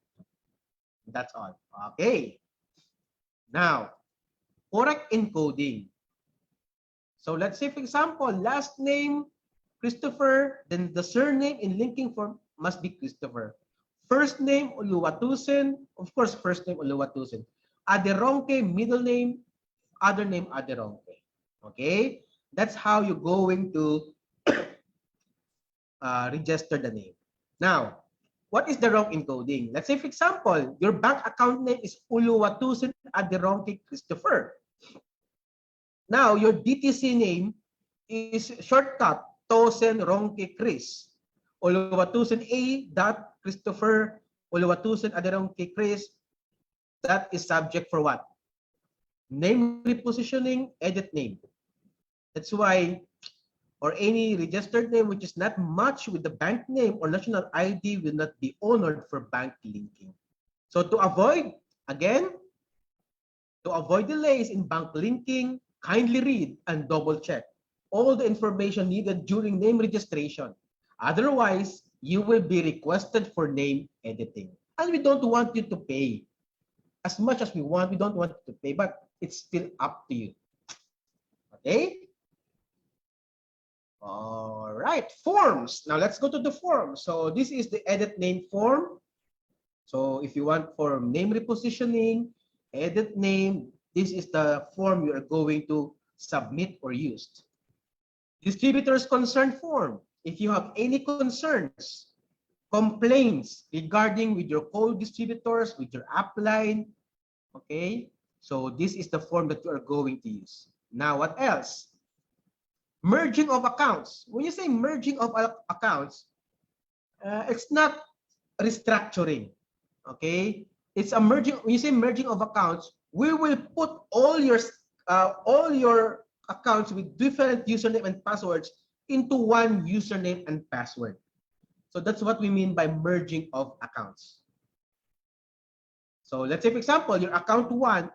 That's all. Okay. Now, correct encoding. So let's say, for example, last name Christopher, then the surname in linking form must be Christopher. First name Oluwatusen, of course, first name Oluwatusen. Aderonke, middle name, other name Aderonke. Okay, that's how you're going to register the name. Now, what is the wrong encoding? Let's say, for example, your bank account name is Oluwatusen Aderonke Christopher. Now, your DTC name is shortcut Tosen Ronke Chris. Oluwatusen A. Christopher Oluwatusen Aderonke Chris. That is subject for what? Name repositioning, edit name. That's why, or any registered name which is not matched with the bank name or national ID will not be honored for bank linking. So to avoid, again, to avoid delays in bank linking, kindly read and double check all the information needed during name registration. Otherwise, you will be requested for name editing. And we don't want you to pay. As much as we want, we don't want you to pay, but it's still up to you. Okay? All right, forms. Now let's go to the form. So this is the edit name form. So if you want for name repositioning, edit name, this is the form you are going to submit or use. Distributors concern form. If you have any concerns, complaints regarding with your co-distributors, with your upline, okay? So this is the form that you are going to use. Now, what else? Merging of accounts. When you say merging of accounts, it's not restructuring, okay? It's a merging. When you say merging of accounts, we will put all your accounts with different username and passwords into one username and password. So that's what we mean by merging of accounts. So let's say, for example, your account 1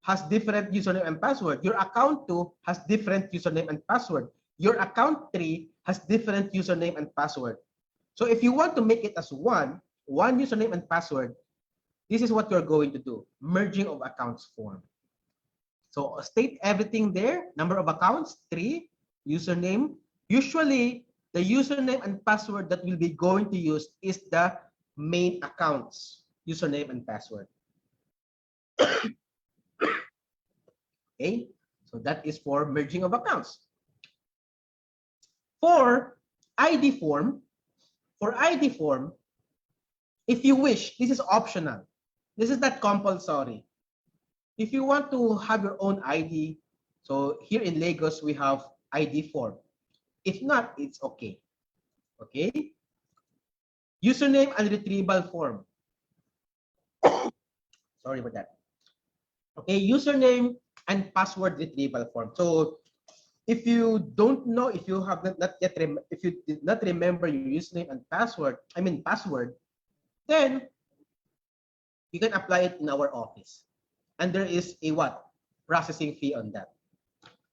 has different username and password. Your account 2 has different username and password. Your account 3 has different username and password. So if you want to make it as one username and password, this is what you're going to do, merging of accounts form. So state everything there, number of accounts, 3, username. Usually, the username and password that we'll be going to use is the main accounts, username and password. Okay, so that is for merging of accounts. For ID form, if you wish, this is optional. This is not compulsory. If you want to have your own ID, so here in Lagos, we have ID form. If not, it's okay. Okay? Username and retrieval form. Sorry for that. Okay, username and password retrieval form. So if you don't know, if you have not yet, if you did not remember your username and password, then you can apply it in our office. And there is a what? Processing fee on that.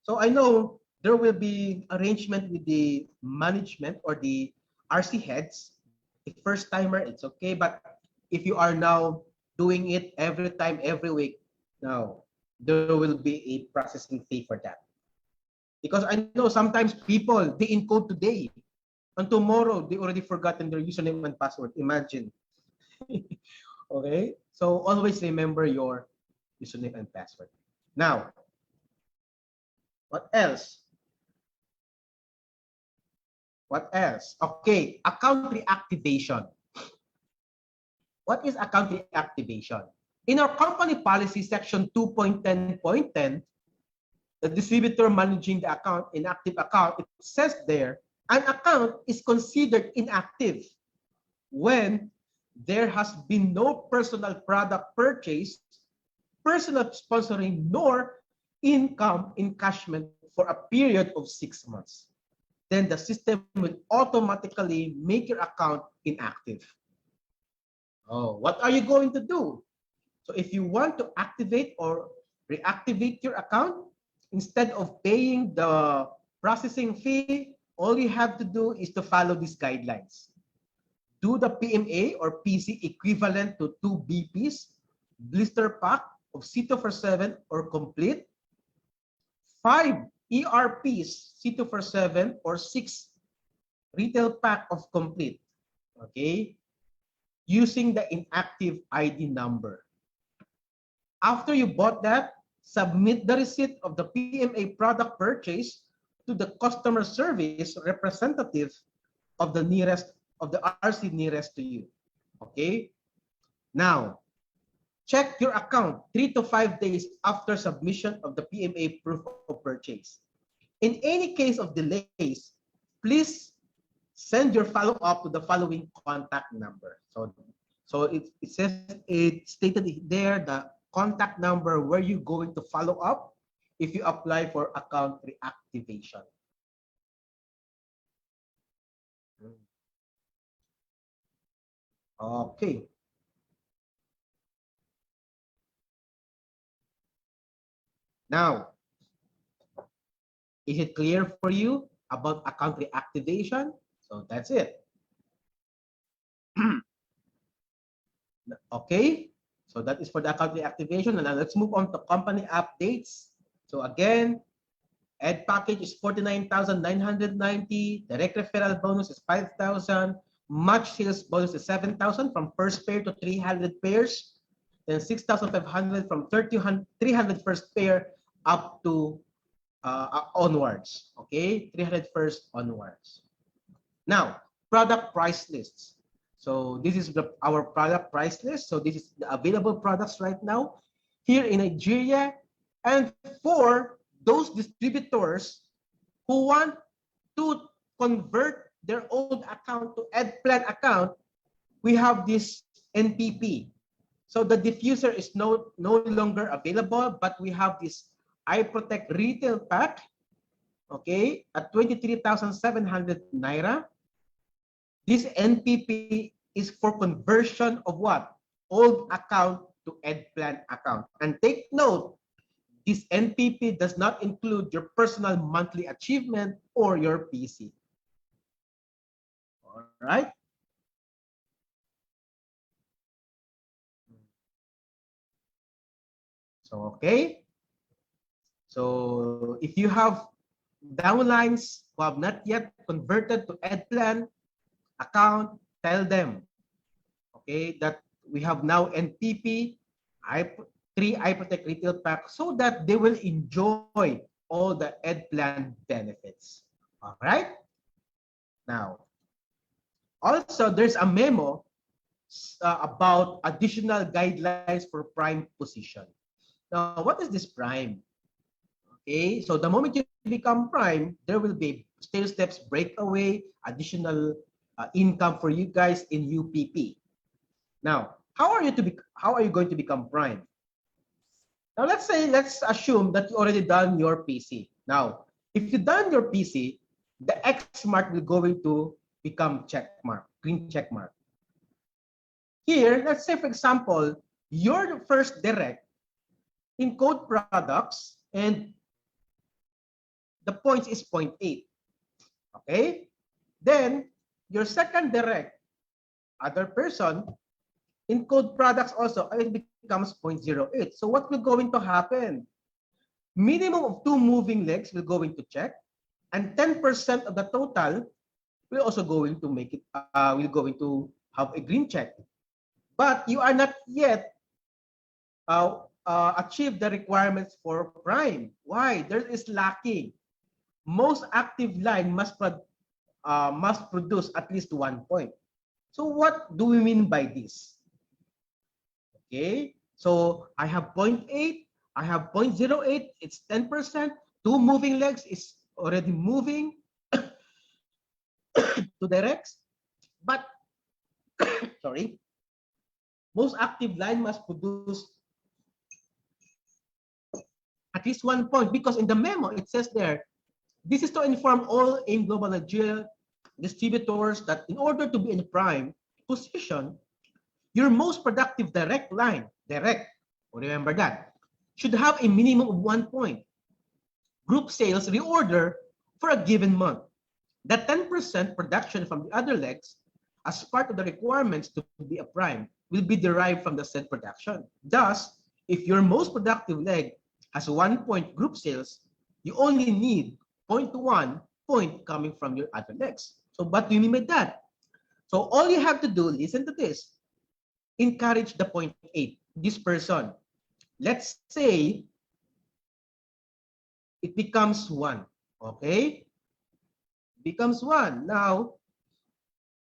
So I know there will be arrangement with the management or the RC heads. If first timer, it's okay. But if you are now doing it every time, every week, now there will be a processing fee for that. Because I know sometimes people, they encode today and tomorrow they already forgotten their username and password. Imagine. Okay? So always remember your username and password. Now, what else? What else? Okay, account reactivation. What is account reactivation? In our company policy section 2.10.10, the distributor managing the account, inactive account, it says there, an account is considered inactive when there has been no personal product purchase, personal sponsoring, nor income encashment for a period of 6 months. Then the system will automatically make your account inactive. Oh, what are you going to do? So if you want to activate or reactivate your account, instead of paying the processing fee, all you have to do is to follow these guidelines. Do the PMA or PC equivalent to 2 BPs, blister pack of C247 or complete, 5 ERPs, C247 or 6 retail pack of complete, okay, using the inactive ID number. After you bought that, submit the receipt of the PMA product purchase to the customer service representative of the RC nearest to you. Okay? Now, check your account 3 to 5 days after submission of the PMA proof of purchase. In any case of delays, please send your follow-up to the following contact number. So it says, it stated there the contact number where you're going to follow up if you apply for account reactivation. Okay. Now, is it clear for you about account reactivation? So that's it. Okay. So that is for the account reactivation. And now let's move on to company updates. So again, Ed package is 49,990. Direct referral bonus is 5,000. Match sales bonus is 7,000 from first pair to 300 pairs. Then 6,500 from 300 first pair up to onwards. Okay, 300 first onwards. Now, product price lists. So this is our product price list. So this is the available products right now here in Nigeria. And for those distributors who want to convert their old account to EdPlan account, we have this NPP. So the diffuser is no longer available, but we have this iProtect retail pack, okay, at 23,700 Naira. This NPP is for conversion of what? Old account to EdPlan account. And take note, this NPP does not include your personal monthly achievement or your PC. All right? So, okay. So, if you have downlines who have not yet converted to EdPlan account, tell them, okay, that we have now NPP, 3 iProtect retail pack so that they will enjoy all the Ed Plan benefits. All right? Now, also, there's a memo about additional guidelines for prime position. Now, what is this prime? Okay, so the moment you become prime, there will be Stairsteps breakaway, additional income for you guys in UPP. Now, how are you going to become prime? Now, let's assume that you already done your PC. Now, if you done your PC, the X mark will going to become check mark, green check mark. Here, let's say, for example, your first direct encode products and the points is 0.8. Okay? Then, your second direct, other person, encode products also, it becomes 0.08. So what will going to happen? Minimum of 2 moving legs will go into check, and 10% of the total will also going to make it, will going to have a green check. But you are not yet achieve the requirements for prime. Why? There is lacking. Most active line must produce at least 1 point. So what do we mean by this? Okay, so I have 0.8, I have 0.08, it's 10%. 2 moving legs is already moving to the Rex. But, sorry, most active line must produce at least 1 point, because in the memo, it says there, this is to inform all AIM Global Nigeria distributors that in order to be in prime position, your most productive direct line, remember that, should have a minimum of 1 point. Group sales reorder for a given month. The 10% production from the other legs, as part of the requirements to be a prime, will be derived from the said production. Thus, if your most productive leg has 1 point group sales, you only need 0.1 point coming from your other legs. So what do you mean by that? So all you have to do, listen to this, encourage the 0.8, this person. Let's say it becomes 1, okay? Becomes 1. Now,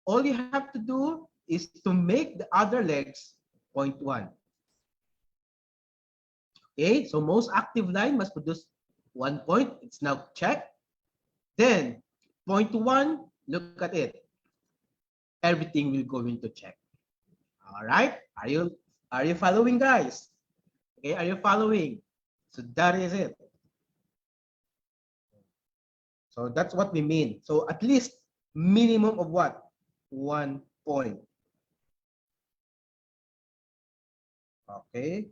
all you have to do is to make the other legs 0.1. Okay, so most active line must produce 1 point. It's now checked. Then 0.1, look at it. Everything will go into check. All right, are you following, guys? Okay, are you following? So that is it. So that's what we mean. So at least minimum of what? 1 point. Okay.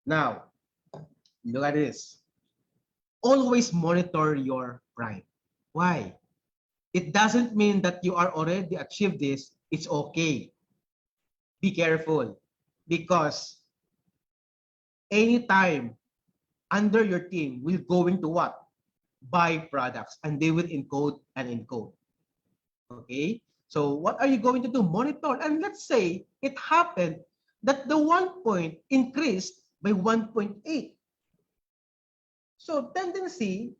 Now, look at this. Always monitor your prime. Why? It doesn't mean that you are already achieved this, it's okay. Be careful, because anytime under your team will go into what? Buy products, and they will encode and encode. Okay, so what are you going to do? Monitor. And let's say it happened that the 1 point increased by 1.8. So tendency,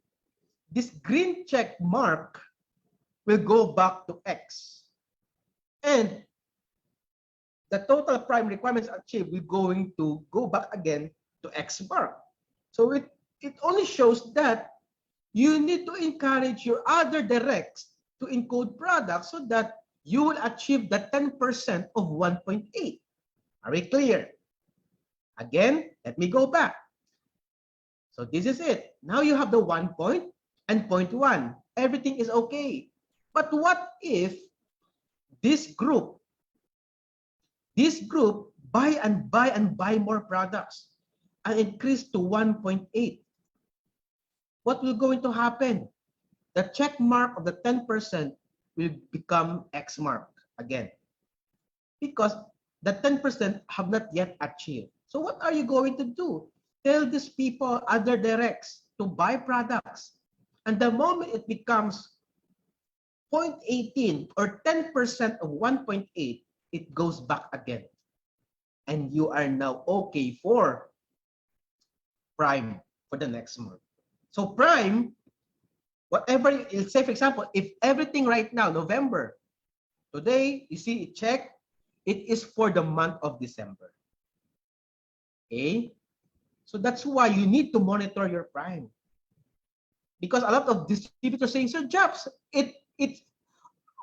this green check mark will go back to X. And the total prime requirements achieved will going to go back again to X mark. So it only shows that you need to encourage your other directs to encode products so that you will achieve the 10% of 1.8. Are we clear? Again, let me go back. So this is it. Now you have the 1 point and 0.1. Everything is okay. But what if this group buy and buy more products and increase to 1.8? What will going to happen? The check mark of the 10% will become X mark again, because the 10% have not yet achieved. So what are you going to do? Tell these people, other directs, to buy products. And the moment it becomes 0.18 or 10% of 1.8, it goes back again. And you are now okay for Prime for the next month. So Prime, whatever, let's say for example, if everything right now, November, today, you see it check, it is for the month of December. Okay? So that's why you need to monitor your Prime. Because a lot of distributors saying, Sir Jobs, it's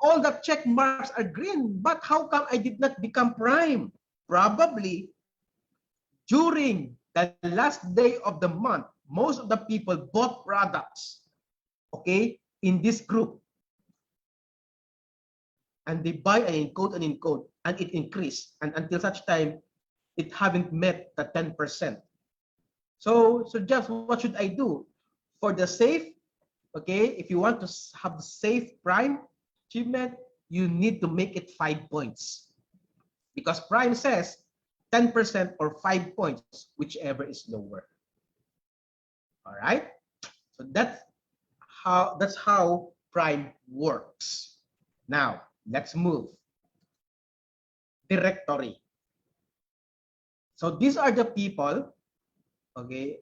all the check marks are green, but how come I did not become Prime? Probably during the last day of the month, most of the people bought products, okay, in this group. And they buy and encode, and it increased. And until such time, it haven't met the 10%. So just what should I do? For the safe, okay, if you want to have safe Prime achievement, you need to make it 5 points. Because Prime says 10% or 5 points, whichever is lower. All right? So that's how Prime works. Now, let's move. Directory. So these are the people, okay,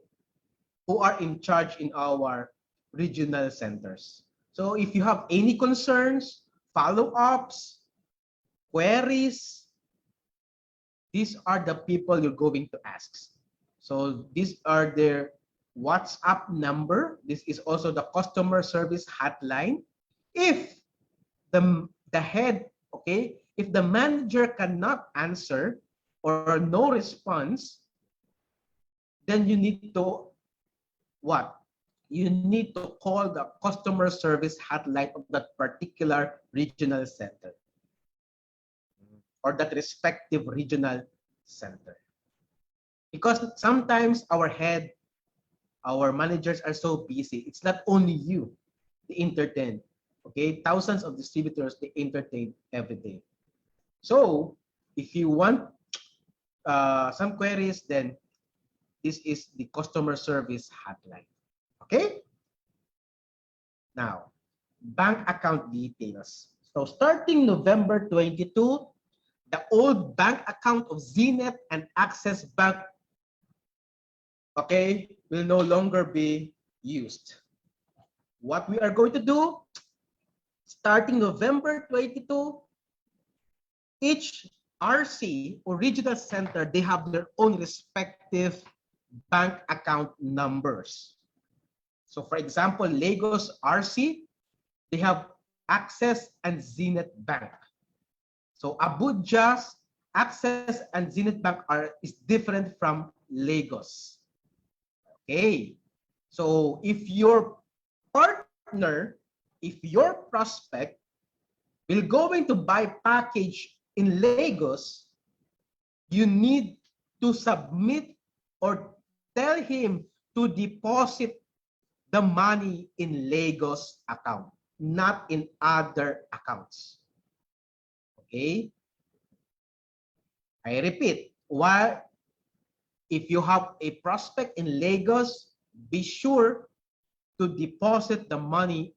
who are in charge in our regional centers. So if you have any concerns, follow-ups, queries, these are the people you're going to ask. So these are their WhatsApp number. This is also the customer service hotline. If the head, okay, if the manager cannot answer or no response, then you need to what? You need to call the customer service hotline of that particular regional center or that respective regional center. Because sometimes our managers are so busy. It's not only you, they entertain. Okay, thousands of distributors, they entertain every day. So if you want some queries, then this is the customer service hotline. Okay? Now, bank account details. So starting November 22, the old bank account of Zenith and Access Bank, okay, will no longer be used. What we are going to do, starting November 22, each RC or regional center, they have their own respective bank account numbers. So for example, Lagos RC, they have Access and Zenith Bank. So Abuja's Access and Zenith Bank is different from Lagos. Okay. So if your partner, if your prospect will going to buy package in Lagos, you need to submit or tell him to deposit the money in Lagos account, not in other accounts. Okay? I repeat, if you have a prospect in Lagos, be sure to deposit the money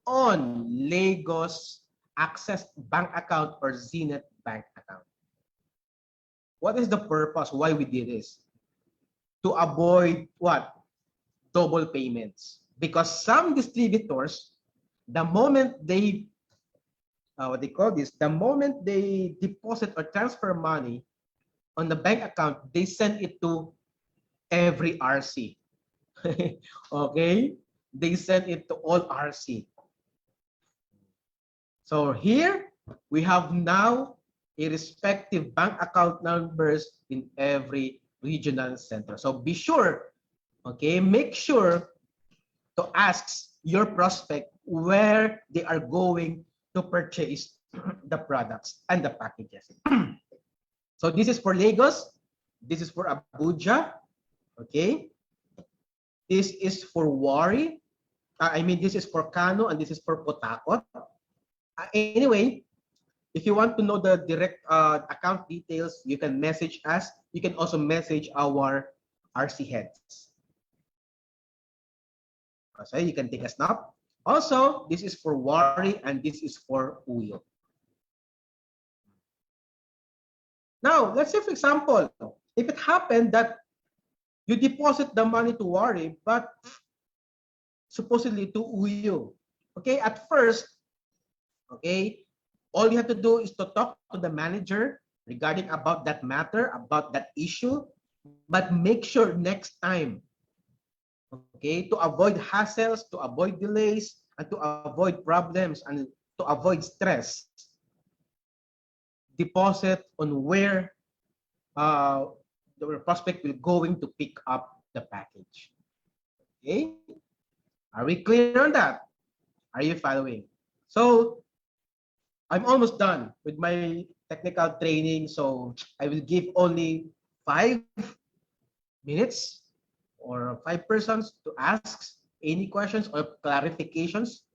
on Lagos Access Bank account or Zenith Bank account. What is the purpose why we did this? To avoid what? Double payments. Because some distributors, the moment they what they call this, the moment they deposit or transfer money on the bank account, they send it to every RC. Okay? They send it to all RC. So here we have now a respective bank account numbers in every regional center. So be sure, okay, make sure to ask your prospect where they are going to purchase the products and the packages. So this is for Lagos, this is for Abuja, okay? This is for Wari, this is for Kano, and this is for Potakot. Anyway, if you want to know the direct account details, you can message us. You can also message our RC heads. So you can take a snap. Also, this is for worry and this is for uyo. Now, let's say, for example, if it happened that you deposit the money to worry, but supposedly to uyo. Okay, at first, okay, all you have to do is to talk to the manager regarding about that matter, about that issue, but make sure next time, okay, to avoid hassles, to avoid delays, and to avoid problems and to avoid stress, deposit on where the prospect will going to pick up the package. Okay, are we clear on that? Are you following? So I'm almost done with my technical training, so I will give only 5 minutes or 5 persons to ask any questions or clarifications